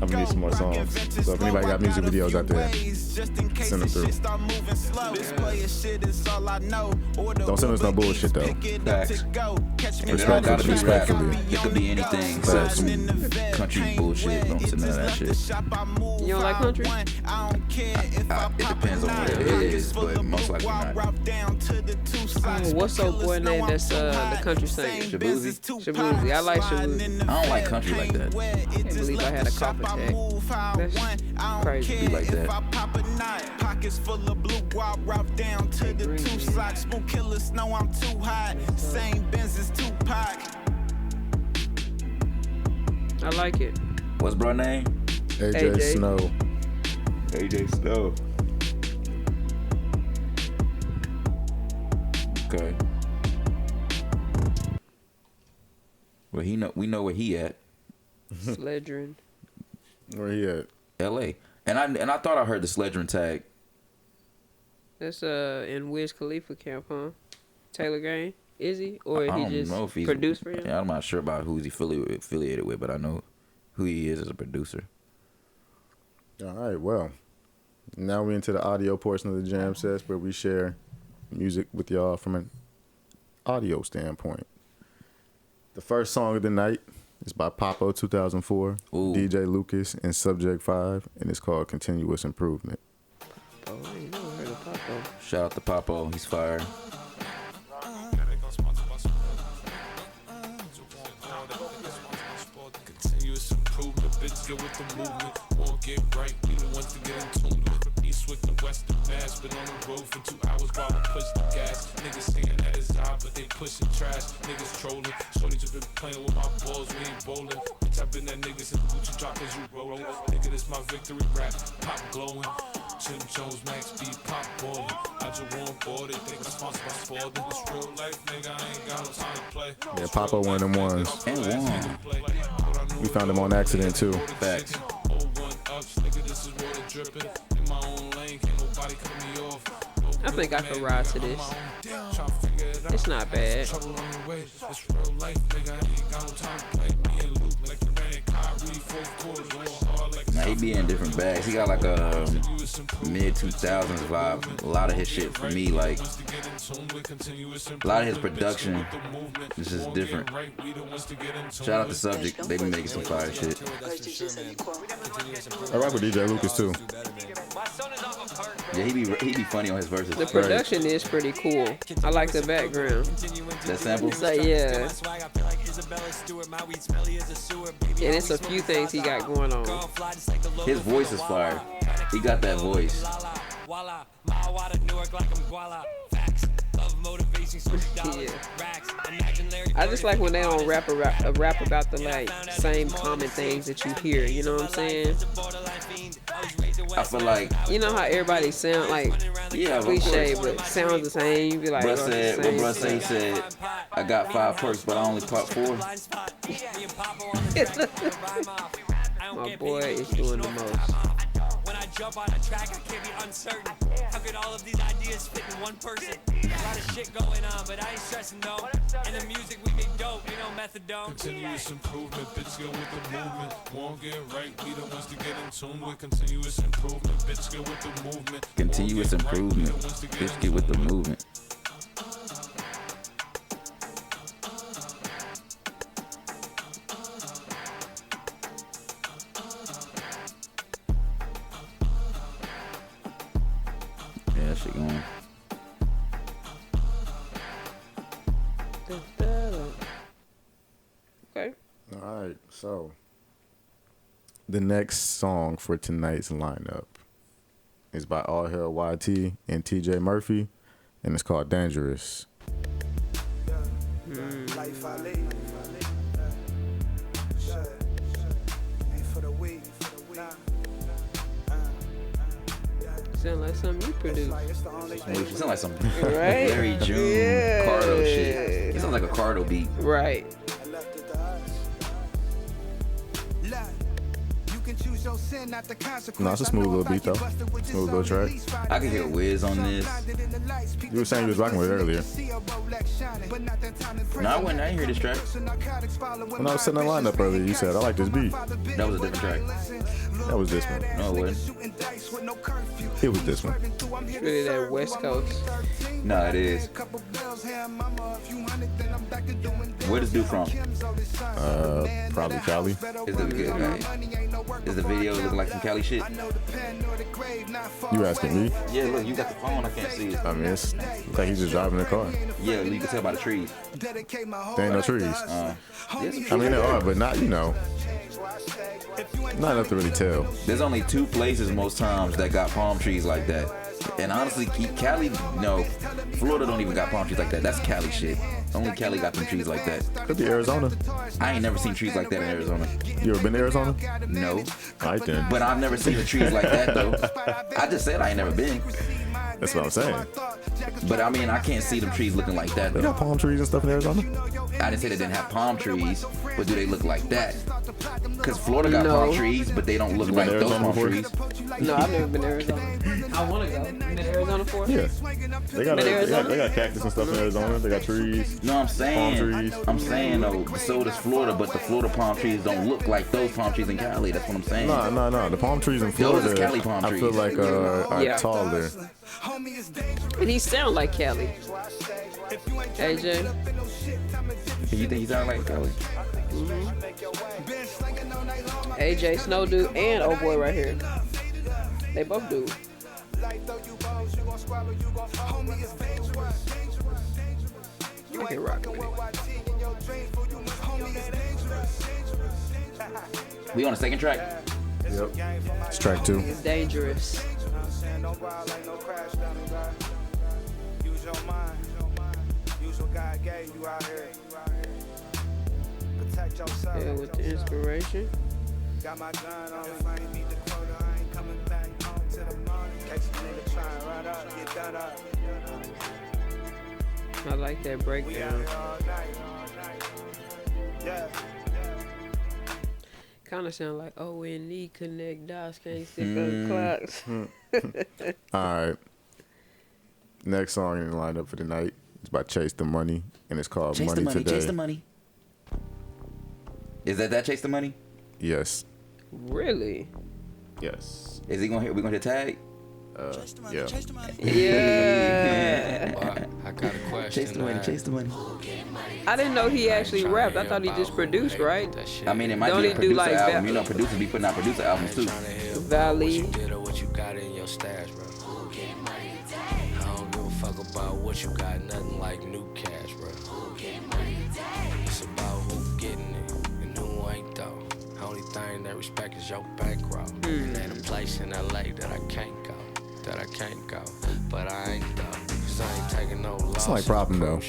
Speaker 1: gonna need some more songs. So if anybody got music videos out there, send them through. Don't send us no bullshit though.
Speaker 2: Facts. And it don't gotta be rap. It could be anything except some country bullshit. Don't send none of that shit.
Speaker 3: You don't like country?
Speaker 2: It depends on what it is, but most likely not.
Speaker 3: Oh, what's old boy name that's the country singer?
Speaker 2: Shabuzi?
Speaker 3: Shabuzi. I like Shabuzi.
Speaker 2: I don't like country like that.
Speaker 3: I can't believe I had a cough attack. That's crazy.
Speaker 2: Be like that.
Speaker 10: Pockets full of blue, wild route down to the two socks. Spoon killers know I'm too hot. Same Benz as Tupac.
Speaker 3: I like it.
Speaker 2: What's bro name?
Speaker 1: AJ Snow.
Speaker 2: AJ Snow. Okay. Well, we know where he at.
Speaker 3: Sledgering.
Speaker 1: Where he at?
Speaker 2: L.A. And I thought I heard the Sledgering tag.
Speaker 3: That's in Wiz Khalifa camp, huh? Taylor Gang, is he, or
Speaker 2: I
Speaker 3: he
Speaker 2: don't
Speaker 3: just
Speaker 2: know if he's
Speaker 3: produced for him?
Speaker 2: Yeah, I'm not sure about who he's affiliated with, but I know who he is as a producer.
Speaker 1: All right, well, now we're into the audio portion of the Jam Sesh where we share music with y'all from an audio standpoint. The first song of the night is by Papo 2004, DJ Lucas, and Subjxct 5, and it's called Continuous Improvement.
Speaker 3: Oh, you never heard of Papo.
Speaker 2: Shout out to Papo, he's fire.
Speaker 11: Continuous improvement, bitch, get with the movement. Won't get right, we the ones to get in tune with. East with the western mass, been on the road for 2 hours while we push the gas. Niggas saying that it's hot, but they pushing trash. Niggas trolling, shorty just been playing with my balls, we ain't bowling. Bitch, I been that nigga since Gucci dropped as you rolling. Nigga, this my victory rap, pop glowing. Jim Jones, Max B, pop ballin'. I just want board, they think I'm sponsored by Spalding. This real life, nigga, I ain't got no time to play.
Speaker 1: Yeah, Papo one of them ones.
Speaker 2: And one.
Speaker 1: We found him on accident too.
Speaker 2: Facts.
Speaker 3: I think I could ride to this. It's not bad.
Speaker 2: Now he be in different bags. He got like a mid 2000s vibe. A lot of his shit for me, like a lot of his production is just different. Shout out to Subjxct. They been making some fire shit.
Speaker 1: I rock with DJ Lucas too.
Speaker 2: Yeah, he be funny on his verses.
Speaker 3: The production is pretty cool. I like the background.
Speaker 2: That sample?
Speaker 3: So, yeah. And it's a few things he got going on.
Speaker 2: His voice is fire. He got that voice.
Speaker 3: Yeah. I just like when they don't rap about the like same common things that you hear. You know what I'm saying?
Speaker 2: I feel like,
Speaker 3: you know how everybody sound like,
Speaker 2: yeah,
Speaker 3: cliche, but sounds the same. You be like,
Speaker 2: bruh said, what bruh said, he said, I got 5 perks, but I only pop 4.
Speaker 3: My boy is doing the most.
Speaker 12: jump on a track, I can't be uncertain. How could all of these ideas fit in one person? A lot of shit going on, but I ain't stressing though. And the music we make dope, ain't no methadone.
Speaker 11: Continuous improvement, bitch get with the movement. Won't get right, we the ones to get in tune with. Continuous improvement, bitch get with the movement.
Speaker 2: Continuous improvement, bitch get with the movement. Yeah, that shit going.
Speaker 3: Okay.
Speaker 1: All right, so the next song for tonight's lineup is by All Hell YT and TJ Murphy, and it's called Dangerous.
Speaker 13: Life I live. Ain't for the weak.
Speaker 3: Sound like something you produced.
Speaker 2: It sound like some
Speaker 3: Right?
Speaker 2: Larry June,
Speaker 3: Yeah.
Speaker 2: Cardo shit. It sounds like a Cardo beat.
Speaker 3: Right.
Speaker 1: No, it's a smooth little beat though. Smooth little track.
Speaker 2: I can hear Wiz on this.
Speaker 1: You were saying you was rocking with it earlier.
Speaker 2: No, I didn't hear this track.
Speaker 1: When I was setting the lineup earlier, you said I like this beat.
Speaker 2: That was a different track.
Speaker 1: That was this one.
Speaker 2: No, it wasn't.
Speaker 1: It was this one.
Speaker 3: It's really that West Coast.
Speaker 2: No, it is. Where does dude from?
Speaker 1: Probably Cali.
Speaker 2: Is it good, right? Is the video looking like some Cali shit?
Speaker 1: You asking me?
Speaker 2: Yeah, look, you got the phone. I can't see it.
Speaker 1: I mean, it's like he's just driving a car.
Speaker 2: Yeah, you can tell by the trees.
Speaker 1: There ain't no trees. I mean, there are, but not, not enough to really tell.
Speaker 2: There's only two places most times that got palm trees like that. And honestly, Cali, no, Florida don't even got palm trees like that. That's Cali shit. Only Cali got them trees like that.
Speaker 1: Could be Arizona.
Speaker 2: I ain't never seen trees like that in Arizona.
Speaker 1: You ever been to Arizona?
Speaker 2: No.
Speaker 1: I didn't.
Speaker 2: But I've never seen the trees like that though. I just said I ain't never been.
Speaker 1: That's what I'm saying.
Speaker 2: But I mean, I can't see them trees looking like that
Speaker 1: They
Speaker 2: though.
Speaker 1: got palm trees and stuff in Arizona?
Speaker 2: I didn't say they didn't have palm trees, but do they look like that? Because Florida got palm trees, but they don't look like those palm trees.
Speaker 3: No, I've never been to Arizona. I want to go. You been to Arizona for?
Speaker 1: Yeah. They got cactus and stuff in Arizona. They got trees.
Speaker 2: No, I'm saying,
Speaker 1: palm trees.
Speaker 2: I'm saying though, so does Florida, but the Florida palm trees don't look like those palm trees in Cali. That's what I'm saying.
Speaker 1: No. The palm trees in Florida,
Speaker 2: Those is Cali palm
Speaker 1: I feel
Speaker 2: trees.
Speaker 1: like are taller.
Speaker 3: And he sound like Cali. AJ.
Speaker 2: You think he sound like Cali?
Speaker 3: AJ, Snow Dude, and old boy right here. They both do. I can rock with it.
Speaker 2: We on the second track?
Speaker 1: Yep. It's track 2.
Speaker 3: It's dangerous.
Speaker 13: Use your mind. Use what God gave you out here. Protect yourself.
Speaker 3: Yeah, with the inspiration.
Speaker 13: Got my gun on. If I ain't meet the quota, I ain't coming back home to the morning. Catch a nigga trying to run up, get done up.
Speaker 3: I like that breakdown.
Speaker 13: Yeah.
Speaker 3: Kind of sound like O&E connect dots, can't stick on the clocks.
Speaker 1: All right. Next song in the lineup for tonight is by Chasethemoney, and it's called
Speaker 2: Chase
Speaker 1: Money
Speaker 2: the Money,
Speaker 1: Today.
Speaker 2: Chase the Money. Is that Chase the Money?
Speaker 1: Yes.
Speaker 3: Really?
Speaker 1: Yes.
Speaker 2: Is he gonna hit? We gonna hit tag?
Speaker 1: Yeah.
Speaker 3: Yeah.
Speaker 14: I got a question.
Speaker 2: Chase the money, chase the money.
Speaker 3: I didn't know he actually rapped. I thought he just produced, right?
Speaker 2: I mean, it might
Speaker 3: Don't
Speaker 2: be
Speaker 3: he
Speaker 2: a
Speaker 3: do
Speaker 2: producer
Speaker 3: like
Speaker 2: album.
Speaker 3: that?
Speaker 2: You know, producers be putting out producer albums too.
Speaker 3: Valley.
Speaker 14: What you got in your stash, bro? I don't give a fuck about what you got. Nothing like new cash, bro. It's about who getting it and who ain't though. Only thing that respect is your bankroll. And ain't a place in LA that I can't go. But I ain't though. 'Cause I ain't taking no loss.
Speaker 1: It's like problem though.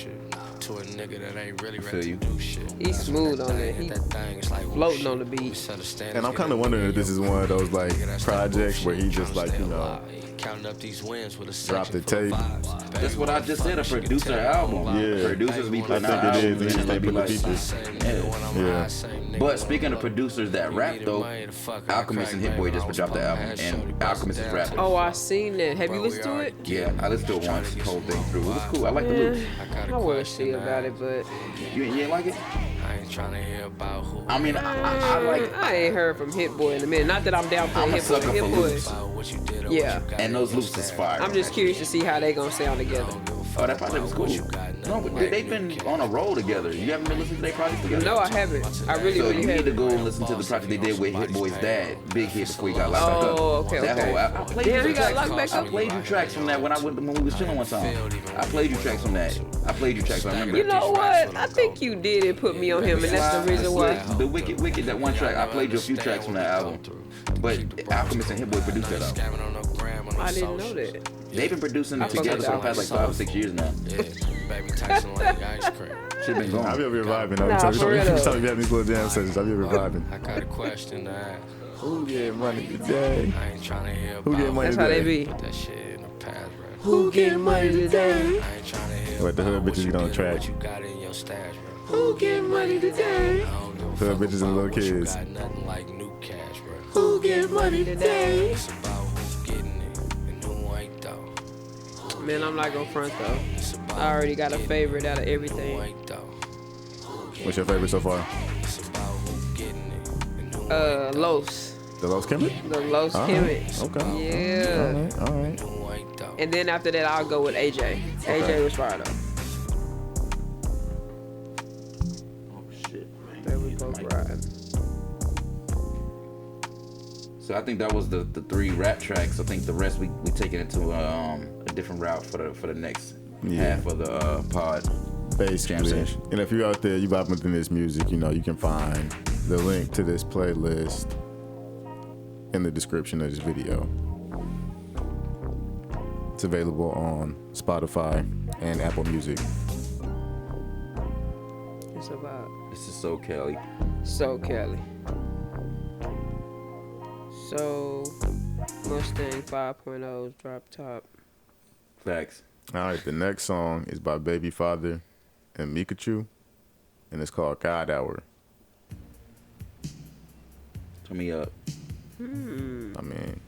Speaker 14: to a nigga that ain't really
Speaker 2: Feel
Speaker 14: ready
Speaker 2: you.
Speaker 14: to do shit.
Speaker 3: He's
Speaker 14: That's when
Speaker 3: smooth on it.
Speaker 14: hit
Speaker 3: He
Speaker 14: that thing, it's like,
Speaker 3: floating on the beat.
Speaker 1: And I'm kind of wondering if this is one of those like projects where he just like, you know,
Speaker 14: counting up these wins with a
Speaker 1: drop the tape.
Speaker 2: That's what I just said. A producer album.
Speaker 1: Yeah.
Speaker 2: Producers be
Speaker 1: I
Speaker 2: putting
Speaker 1: think
Speaker 2: out
Speaker 1: it
Speaker 2: albums
Speaker 1: is.
Speaker 2: and
Speaker 1: They
Speaker 2: they be
Speaker 1: put the
Speaker 2: like,
Speaker 1: features.
Speaker 2: yeah.
Speaker 1: Yeah.
Speaker 2: But speaking of producers that rap though, Alchemist and Hit Boy just dropped the album, and Alchemist is rapping.
Speaker 3: Oh, I seen that. Have you listened to it?
Speaker 2: Yeah, I listened to it once, the whole thing through. It was cool. I like the loops.
Speaker 3: I want to see about it, but
Speaker 2: You ain't like it?
Speaker 14: I ain't trying to hear about who.
Speaker 2: I mean, I like.
Speaker 3: I ain't heard from Hit Boy in a minute. Not that I'm down for
Speaker 2: I'm a
Speaker 3: Hit Boy.
Speaker 2: sucker
Speaker 3: Hit
Speaker 2: for
Speaker 3: Boy.
Speaker 2: loops.
Speaker 3: Yeah.
Speaker 2: And those loops is fire.
Speaker 3: I'm just curious to see how they gonna sound together.
Speaker 2: Oh, that project was cool. No, but they've been on a roll together. You haven't been listening to their projects together?
Speaker 3: No, I haven't. I really,
Speaker 2: so
Speaker 3: really
Speaker 2: you need to
Speaker 3: haven't.
Speaker 2: go and listen to the project they did with Hit Boy's dad, Big Hit, before he got locked back up.
Speaker 3: Oh, okay,
Speaker 2: That
Speaker 3: okay.
Speaker 2: whole, I played
Speaker 3: Damn,
Speaker 2: you
Speaker 3: he got
Speaker 2: tracks.
Speaker 3: locked back
Speaker 2: I
Speaker 3: up.
Speaker 2: played you tracks from that when we was chilling one time. I played you tracks from that. I played you tracks. I remember.
Speaker 3: You know what? I think you did it. Put me on him, and that's the reason why.
Speaker 2: The Wicked, that one track. I played you a few tracks from that album. But Alchemist and Hit Boy produced that album.
Speaker 3: I didn't know that.
Speaker 2: They've been producing
Speaker 3: I
Speaker 2: together for the past like 5 or 6 years now.
Speaker 14: Baby Tyson like ice cream.
Speaker 2: Shit been going.
Speaker 1: I'll be over here vibing.
Speaker 3: Nah,
Speaker 1: Every
Speaker 3: for real
Speaker 1: time
Speaker 3: though.
Speaker 1: you have these little jam sessions, I'll be over here vibing.
Speaker 14: I got a question to ask.
Speaker 1: Who get money today?
Speaker 14: I ain't trying to hear
Speaker 1: Who get
Speaker 14: about
Speaker 1: money
Speaker 3: That's how they
Speaker 1: today?
Speaker 3: be.
Speaker 14: Put that shit in the past, bro.
Speaker 3: Who getting money today?
Speaker 14: I ain't trying to hear
Speaker 1: What the hood
Speaker 14: about
Speaker 1: bitches
Speaker 14: you
Speaker 1: gonna
Speaker 14: did or
Speaker 1: track?
Speaker 14: what you got in your stash, bro.
Speaker 3: Who getting money today?
Speaker 14: I don't give a
Speaker 1: Hood
Speaker 14: fuck
Speaker 1: bitches and
Speaker 14: about
Speaker 1: little
Speaker 14: what you
Speaker 1: kids.
Speaker 14: got, nothing like new cash, bro.
Speaker 3: Who getting money today?
Speaker 14: It's about who's getting it and who ain't though.
Speaker 3: Man, I'm not gonna front though.
Speaker 14: It's about
Speaker 3: I already got a
Speaker 14: who
Speaker 3: favorite out of
Speaker 14: getting it and
Speaker 3: everything.
Speaker 14: who ain't though.
Speaker 1: What's your favorite so far?
Speaker 14: It's about who getting it and who ain't though.
Speaker 3: Los.
Speaker 1: The Los Kemet?
Speaker 3: The Los Kemet.
Speaker 1: Okay.
Speaker 3: Yeah.
Speaker 1: All right.
Speaker 14: Who ain't though.
Speaker 3: And then after that, I'll go with AJ. AJ was fire though.
Speaker 2: Oh shit, man.
Speaker 3: They was both riding.
Speaker 2: So I think that was the 3 rap tracks. I think the rest we taking it to a different route for the next half of the pod.
Speaker 1: Basically.
Speaker 2: Jam Sesh.
Speaker 1: And if you're out there, you vibing with this music, you know, you can find the link to this playlist in the description of this video. It's available on Spotify and Apple Music.
Speaker 3: It's about
Speaker 2: This is So Kelly.
Speaker 3: So Kelly. So Mustang 5.0's drop top.
Speaker 2: Facts.
Speaker 1: All right, the next song is by Babyfather and Micachu, and it's called God Hour.
Speaker 2: Turn me up.
Speaker 1: I mean,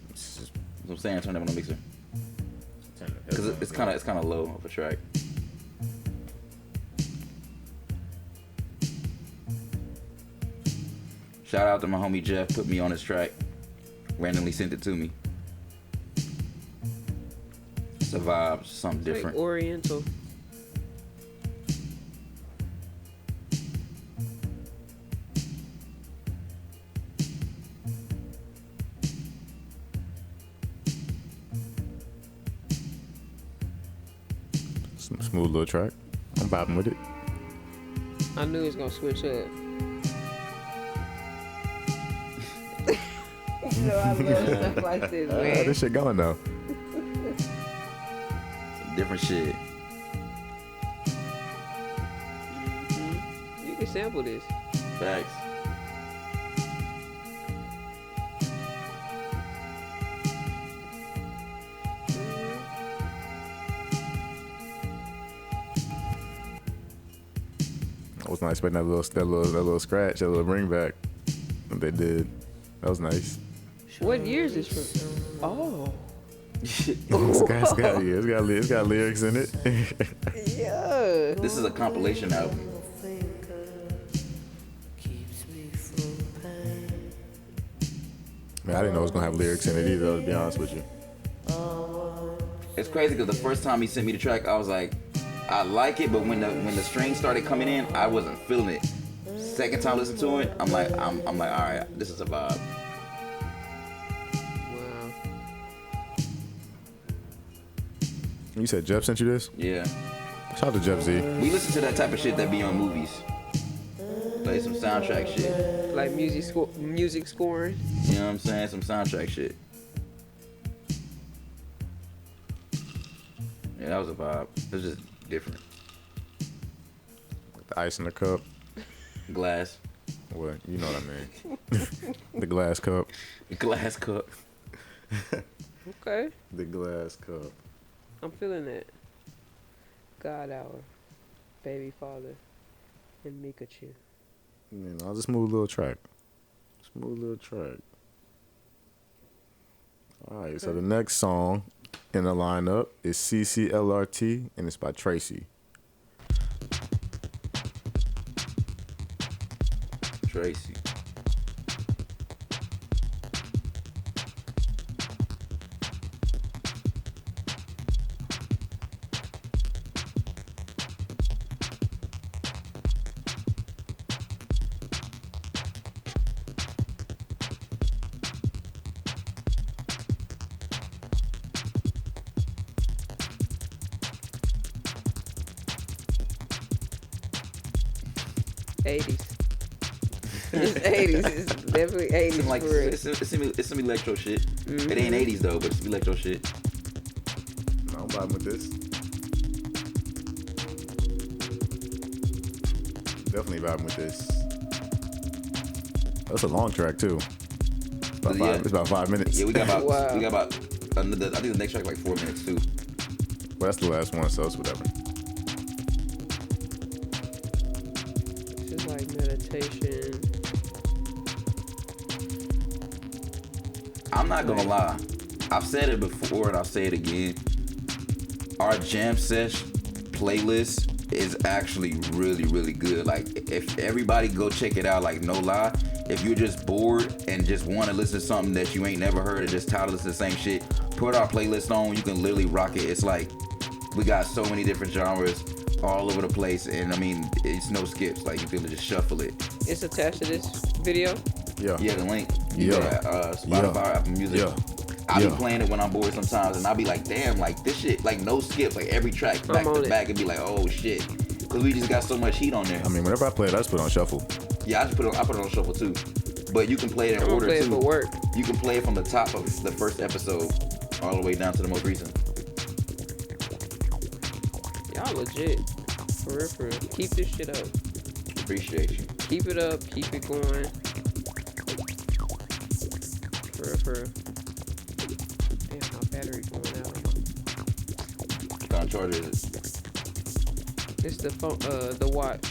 Speaker 1: it's just,
Speaker 2: That's what I'm saying. Turn that on the mixer. Cause it's kind of low of a track. Shout out to my homie Jeff. Put me on his track. Randomly sent it to me. It's a vibe. Something
Speaker 3: Like
Speaker 2: different.
Speaker 3: Oriental.
Speaker 1: some smooth little track. I'm vibing with it.
Speaker 3: I knew he was gonna switch up. You know I love stuff like this, man.
Speaker 1: This shit going though.
Speaker 2: Some different shit.
Speaker 3: You can sample this.
Speaker 2: Facts.
Speaker 1: I was not expecting that little scratch, that little bring back that they did. That was nice.
Speaker 3: What year is this from? Oh.
Speaker 1: It's got lyrics in it.
Speaker 3: Yeah.
Speaker 2: This is a compilation album.
Speaker 1: Man, I didn't know it was gonna have lyrics in it either, though, to be honest with you.
Speaker 2: It's crazy because the first time he sent me the track, I was like, I like it, but when the strings started coming in, I wasn't feeling it. Second time listening to it, I'm like, all right, this is a vibe.
Speaker 3: Wow.
Speaker 1: You said Jeff sent you this?
Speaker 2: Yeah.
Speaker 1: Shout out to Jeff Z.
Speaker 2: We listen to that type of shit that be on movies. Like some soundtrack shit.
Speaker 3: Like music scoring.
Speaker 2: You know what I'm saying? Some soundtrack shit. Yeah, that was a vibe. It was just different.
Speaker 1: the ice in the cup.
Speaker 2: Glass.
Speaker 1: What? You know what I mean. The glass cup.
Speaker 2: Glass cup.
Speaker 3: Okay.
Speaker 1: The glass cup.
Speaker 3: I'm feeling it. God Hour, Babyfather, and Micachu.
Speaker 1: You know, just smooth little track. Smooth little track. All right, so the next song in the lineup is CCLRT, and it's by Tracey.
Speaker 2: Tracey.
Speaker 3: It's 80s. It's definitely 80s.
Speaker 2: It's like
Speaker 3: for real.
Speaker 2: it's some electro shit. It ain't 80s though, but it's some electro shit.
Speaker 1: No, I'm vibing with this. Definitely vibing with this. That's a long track too. It's about 5 minutes.
Speaker 2: Yeah, we got about another, I think the next track like 4 minutes too.
Speaker 1: Well, that's the last one, so it's whatever.
Speaker 3: It's just like meditation.
Speaker 2: I'm not gonna lie. I've said it before and I'll say it again. Our Jam Sesh playlist is actually really, really good. Like, if everybody go check it out, like, no lie. If you're just bored and just want to listen to something that you ain't never heard and just tired of listening to the same shit, put our playlist on. You can literally rock it. It's like, we got so many different genres all over the place. And, I mean, it's no skips. Like, you can just shuffle it.
Speaker 3: It's attached to this video?
Speaker 1: Yeah.
Speaker 2: Yeah, the link.
Speaker 1: Yeah.
Speaker 2: Spotify, Apple Music.
Speaker 1: Yeah.
Speaker 2: I be playing it when I'm bored sometimes, and I be like, damn, like this shit, like no skips, like every track back to back, and be like, oh shit, because we just got so much heat on there.
Speaker 1: I mean, whenever I play it, I just put it on shuffle.
Speaker 2: Yeah, I put it on shuffle too, but you can play it in order too.
Speaker 3: For work.
Speaker 2: You can play it from the top of the first episode all the way down to the most recent.
Speaker 3: Y'all legit. For real, for real. Keep this shit up.
Speaker 2: Appreciate you.
Speaker 3: Keep it up. Keep it going. For real, for real. Damn, my battery going out.
Speaker 2: What kind of charger is it?
Speaker 3: It's the phone, the watch.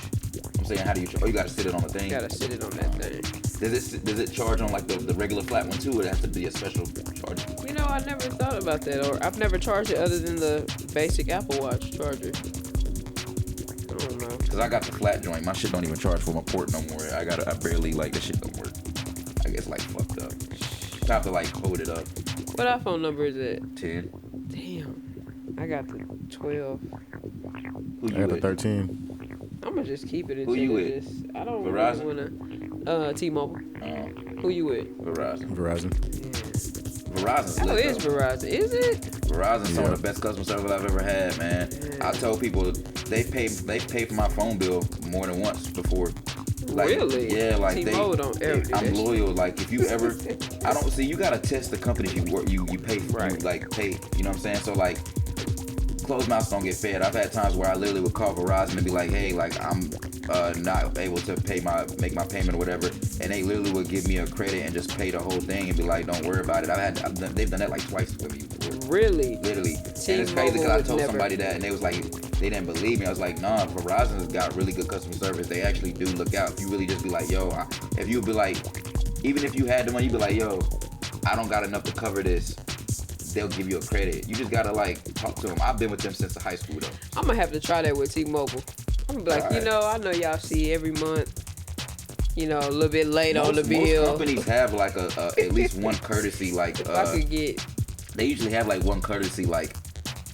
Speaker 2: I'm saying, how do you? Oh, you gotta sit it on the thing.
Speaker 3: You gotta sit it on that thing.
Speaker 2: Does it charge on like the regular flat one too, or it has to be a special charger?
Speaker 3: You know, I never thought about that, or I've never charged it other than the basic Apple Watch charger. I don't know.
Speaker 2: Cause I got the flat joint. My shit don't even charge for my port no more. I barely, like, this shit don't work. I guess like fucked up. I have to like hold it up.
Speaker 3: What iPhone number is it?
Speaker 2: 10.
Speaker 3: Damn. I got the 12.
Speaker 1: I got the 13.
Speaker 3: I'm gonna just keep it until
Speaker 2: Who you with?
Speaker 3: I don't
Speaker 2: Verizon?
Speaker 3: really wanna T-Mobile. Who you with?
Speaker 1: Verizon.
Speaker 2: Verizon's
Speaker 3: Oh,
Speaker 2: lit,
Speaker 3: it is
Speaker 2: though.
Speaker 3: Verizon. Is it?
Speaker 2: Verizon's some of the best customer service I've ever had, man. I told people they paid for my phone bill more than once before. Like,
Speaker 3: really?
Speaker 2: Yeah, like
Speaker 3: T-Mobile don't ever do
Speaker 2: I'm
Speaker 3: that
Speaker 2: loyal. Like, if you ever, I don't see. You gotta test the companies you pay for.
Speaker 3: Right.
Speaker 2: You, like, pay. You know what I'm saying? So like, closed mouths don't get fed. I've had times where I literally would call Verizon and be like, hey, like I'm not able to make my payment or whatever, and they literally would give me a credit and just pay the whole thing and be like, don't worry about it. They've done that like twice with me before.
Speaker 3: Really?
Speaker 2: Literally. And it's crazy because I told somebody that and they was like, they didn't believe me. I was like, nah, Verizon's got really good customer service. They actually do look out. If you really just be like, yo, if you be like, even if you had the money, you'd be like, yo, I don't got enough to cover this. They'll give you a credit. You just gotta like talk to them. I've been with them since high school though.
Speaker 3: I'm gonna have to try that with T-Mobile. I'm gonna be like, you know, I know y'all see every month, you know, a little bit late on the bill.
Speaker 2: Most companies have like a at least one courtesy, like
Speaker 3: if I could get.
Speaker 2: They usually have like one courtesy like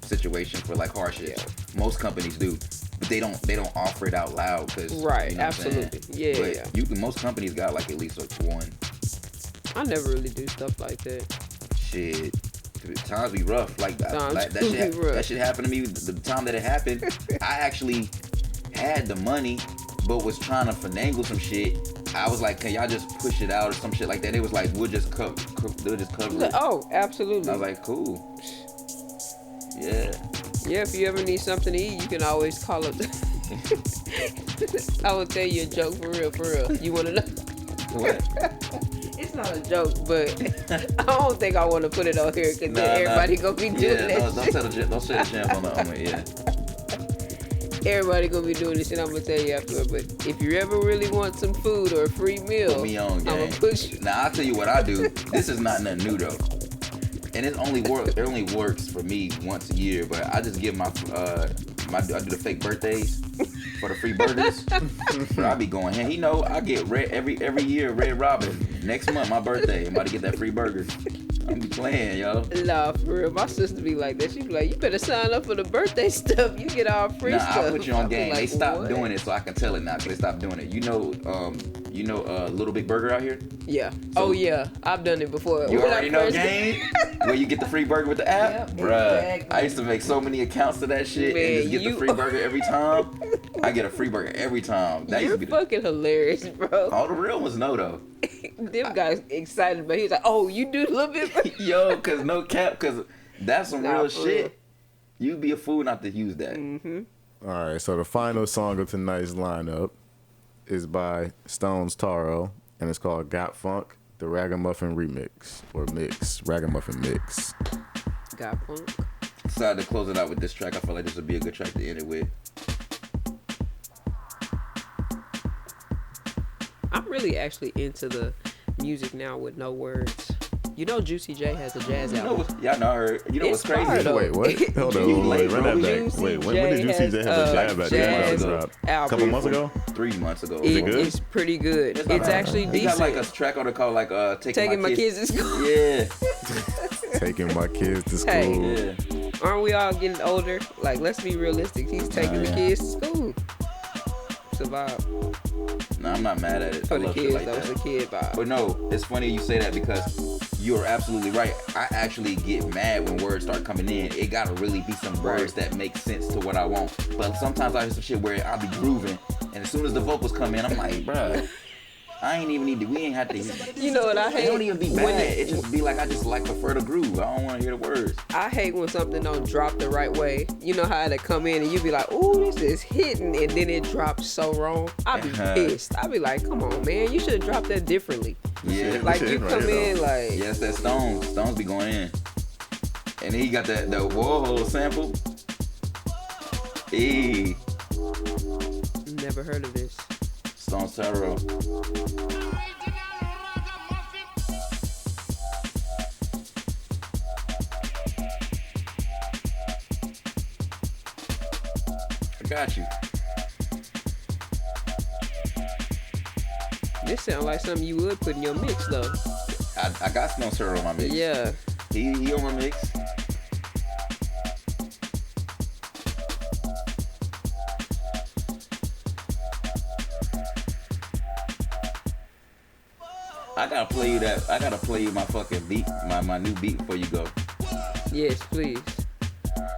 Speaker 2: situation for like hardship. Most companies do, but they don't offer it out loud because
Speaker 3: Right,
Speaker 2: you know
Speaker 3: absolutely, yeah.
Speaker 2: But most companies got like at least like one.
Speaker 3: I never really do stuff like that.
Speaker 2: Shit. Times be rough. Like that shit happened to me. The time that it happened, I actually had the money, but was trying to finagle some shit. I was like, can y'all just push it out or some shit like that? It was like, we'll just cover it.
Speaker 3: Oh, absolutely.
Speaker 2: I was like, cool. Yeah.
Speaker 3: Yeah, if you ever need something to eat, you can always call up. I will tell you a joke for real, for real. You want to know?
Speaker 2: What?
Speaker 3: It's not a joke, but I don't think I want to put it on here because then everybody gonna be doing that shit.
Speaker 2: Don't say the jam on the yeah.
Speaker 3: Everybody gonna be doing this shit. I'm gonna tell you after. But if you ever really want some food or a free meal,
Speaker 2: Put me on, gang.
Speaker 3: I'm gonna push you.
Speaker 2: Now I'll tell you what I do. This is not nothing new though, and it only works for me once a year. But I just give I do the fake birthdays for the free burgers. But I be going, hey, you know, I get red every year, Red Robin. Next month, my birthday, I'm about to get that free burger. I'm be playing, yo.
Speaker 3: Nah, for real. My sister be like that. She be like, you better sign up for the birthday stuff. You get all free stuff.
Speaker 2: I put you on game.
Speaker 3: Like,
Speaker 2: they stopped doing it, so I can tell it now. Cause they stopped doing it. You know, Little Big Burger out here.
Speaker 3: Yeah. So, yeah. I've done it before.
Speaker 2: You already know game where you get the free burger with the app,
Speaker 3: yep,
Speaker 2: bruh.
Speaker 3: exactly.
Speaker 2: I used to make so many accounts to that shit and just get the free burger every time. I get a free burger every time. That
Speaker 3: You're
Speaker 2: used to be
Speaker 3: fucking hilarious, bro.
Speaker 2: All the real ones know though.
Speaker 3: Them guys excited, but he's like, "Oh, you do a little bit."
Speaker 2: Yo, cause no cap, cause that's some real shit.
Speaker 3: Real.
Speaker 2: You'd be a fool not to use that.
Speaker 3: Mm-hmm.
Speaker 1: All right, so the final song of tonight's lineup is by Stone's Taro, and it's called Got Funk, the Raggamuffin remix, or mix, Raggamuffin mix.
Speaker 3: Got Funk.
Speaker 2: Decided to close it out with this track. I felt like this would be a good track to end it with.
Speaker 3: I'm really actually into the music now with no words. You know, Juicy J has a jazz album.
Speaker 2: Yeah, I know. I heard. You know what's
Speaker 3: It's
Speaker 2: crazy?
Speaker 3: fire, though.
Speaker 1: Wait, what? Hold on, wait, run that back.
Speaker 3: Juicy
Speaker 1: Wait, when did Juicy J have a jazz album? A couple months ago?
Speaker 2: 3 months ago.
Speaker 1: Is it good?
Speaker 3: It's pretty good. It's actually
Speaker 2: He
Speaker 3: decent.
Speaker 2: got like a track on it called like
Speaker 3: Taking my kids to school.
Speaker 2: Yeah.
Speaker 1: Taking my kids to school.
Speaker 3: Hey,
Speaker 2: Yeah.
Speaker 3: aren't we all getting older? Like, let's be realistic. He's taking the kids to school. Survive.
Speaker 2: No, I'm not mad at it.
Speaker 3: For
Speaker 2: I
Speaker 3: the
Speaker 2: love shit
Speaker 3: kids,
Speaker 2: like
Speaker 3: that was
Speaker 2: that.
Speaker 3: a kid vibe.
Speaker 2: But no, it's funny you say that because you're absolutely right. I actually get mad when words start coming in. It gotta really be some words that make sense to what I want. But sometimes I hear some shit where I'll be grooving, and as soon as the vocals come in, I'm like, bruh, I ain't even need to. We ain't have to.
Speaker 3: You know what I hate?
Speaker 2: It don't even be bad. It just be like I just like prefer the groove. I don't want to hear the words.
Speaker 3: I hate when something don't drop the right way. You know how they come in and you be like, ooh, this is hitting, and then it drops so wrong. I be pissed. I be like, come on, man, you should have dropped that differently.
Speaker 2: Yeah,
Speaker 3: Like you come in like,
Speaker 2: yes, that Stones be going in, and he got the Woah sample. Hey,
Speaker 3: never heard of this.
Speaker 2: Stones Taro. I got you.
Speaker 3: This sounds like something you would put in your mix though.
Speaker 2: I got Stones Taro on my mix.
Speaker 3: Yeah.
Speaker 2: He on my mix. I gotta play you my fucking beat, my new beat before you go.
Speaker 3: Yes, please.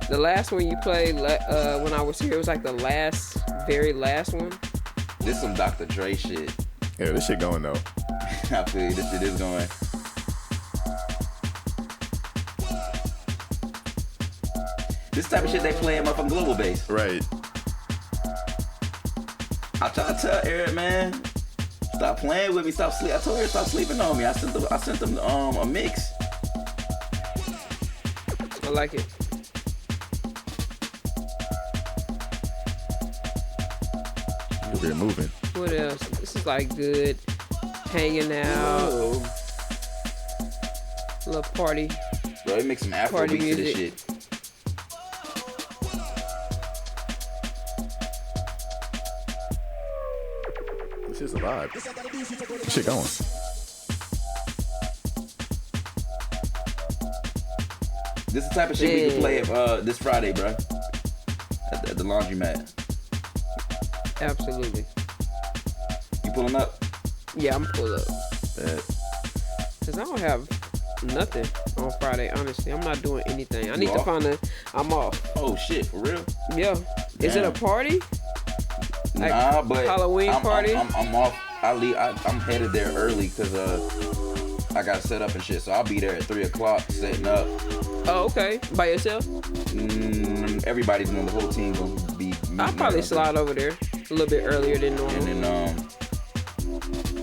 Speaker 3: The last one you played when I was here, it was like the very last one.
Speaker 2: This some Dr. Dre shit.
Speaker 1: Yeah, this shit going though.
Speaker 2: I feel you, this shit is going. This type of shit they play in motherfucking global bass.
Speaker 1: Right.
Speaker 2: I try to tell Eric, man, stop playing with me, stop sleep. I told her stop sleeping on me. I sent them a mix.
Speaker 3: I like it.
Speaker 1: We're moving.
Speaker 3: What else? This is like good. Hanging out. Little party.
Speaker 2: Bro, they make some Afro
Speaker 3: Party
Speaker 2: beats to this
Speaker 3: music.
Speaker 2: shit.
Speaker 1: This shit's a vibe. This shit going.
Speaker 2: This is the type of shit we can play this Friday, bro. At the laundromat.
Speaker 3: Absolutely.
Speaker 2: You pulling up?
Speaker 3: Yeah, I'm pull up. Cause I don't have nothing on Friday, honestly. I'm not doing anything. I need to find I'm off.
Speaker 2: Oh shit, for real?
Speaker 3: Yeah. Is it a party? Like
Speaker 2: nah, but
Speaker 3: Halloween party?
Speaker 2: I'm off. I'm headed there early because I got set up and shit. So I'll be there at 3 o'clock setting up.
Speaker 3: Oh, okay. By yourself?
Speaker 2: Everybody's on the whole team gonna be.
Speaker 3: I'll probably slide over there. A little bit earlier than normal.
Speaker 2: And then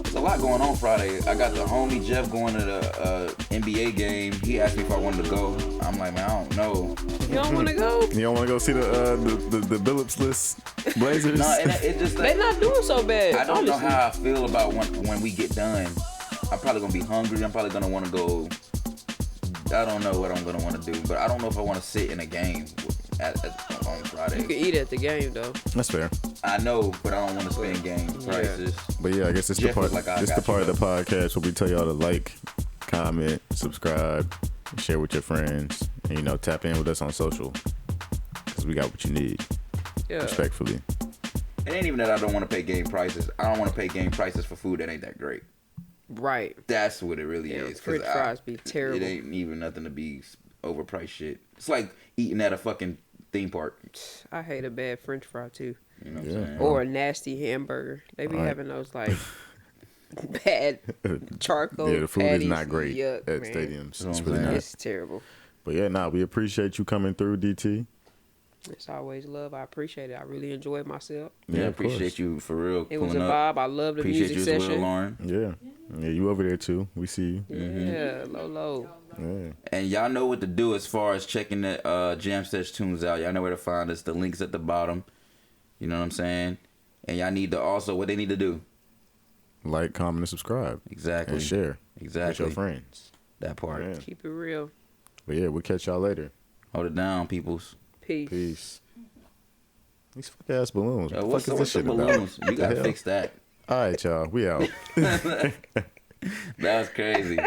Speaker 2: there's a lot going on Friday. I got the homie Jeff going to the NBA game. He asked me if I wanted to go. I'm like, man, I don't know.
Speaker 3: You don't want to go?
Speaker 1: You don't want to go see the Billups list Blazers?
Speaker 2: No, it just
Speaker 3: They're not doing so bad.
Speaker 2: I don't
Speaker 3: honestly.
Speaker 2: know how I feel about when we get done. I'm probably gonna be hungry. I'm probably gonna want to go. I don't know what I'm gonna want to do, but I don't know if I want to sit in a game on Friday.
Speaker 3: You can eat at the game though.
Speaker 1: That's fair.
Speaker 2: I know, but I don't want to spend game prices.
Speaker 1: But yeah, I guess it's the part. It's the part of the podcast where we tell y'all to like, comment, subscribe, share with your friends, and tap in with us on social because we got what you need.
Speaker 3: Yeah.
Speaker 1: Respectfully.
Speaker 2: It ain't even that I don't want to pay game prices. I don't want to pay game prices for food that ain't that great.
Speaker 3: Right.
Speaker 2: That's what it really is.
Speaker 3: French fries be terrible.
Speaker 2: It ain't even nothing to be overpriced shit. It's like eating at a fucking theme park.
Speaker 3: I hate a bad French fry too.
Speaker 2: You know what I'm saying?
Speaker 3: Or a nasty hamburger. They be having those like bad charcoal.
Speaker 1: Yeah, the food
Speaker 3: patties.
Speaker 1: is not great
Speaker 3: Yuck,
Speaker 1: at
Speaker 3: man.
Speaker 1: stadiums. It's really not.
Speaker 3: It's terrible.
Speaker 1: But yeah, we appreciate you coming through, DT.
Speaker 3: It's always love. I appreciate it. I really enjoyed myself.
Speaker 2: Yeah, appreciate you for real.
Speaker 3: It was a vibe. I love the
Speaker 2: appreciate
Speaker 3: music
Speaker 2: you
Speaker 3: session.
Speaker 2: as well, Lauren.
Speaker 1: Yeah, you over there too. We see you.
Speaker 3: Yeah, low.
Speaker 1: Yeah.
Speaker 2: And y'all know what to do as far as checking the Jam Sesh tunes out. Y'all know where to find us. The link's at the bottom. You know what I'm saying? And y'all need to also, what they need to do?
Speaker 1: Like, comment, and subscribe.
Speaker 2: Exactly.
Speaker 1: And share.
Speaker 2: Exactly.
Speaker 1: With your friends.
Speaker 2: That part.
Speaker 1: Yeah.
Speaker 3: Keep it real.
Speaker 1: But yeah, we'll catch y'all later.
Speaker 2: Hold it down, peoples.
Speaker 3: Peace.
Speaker 1: These fuck ass balloons.
Speaker 2: Yo,
Speaker 1: What the fuck is this shit
Speaker 2: balloons?
Speaker 1: about?
Speaker 2: You gotta fix that.
Speaker 1: All right, y'all. We out.
Speaker 2: That was crazy.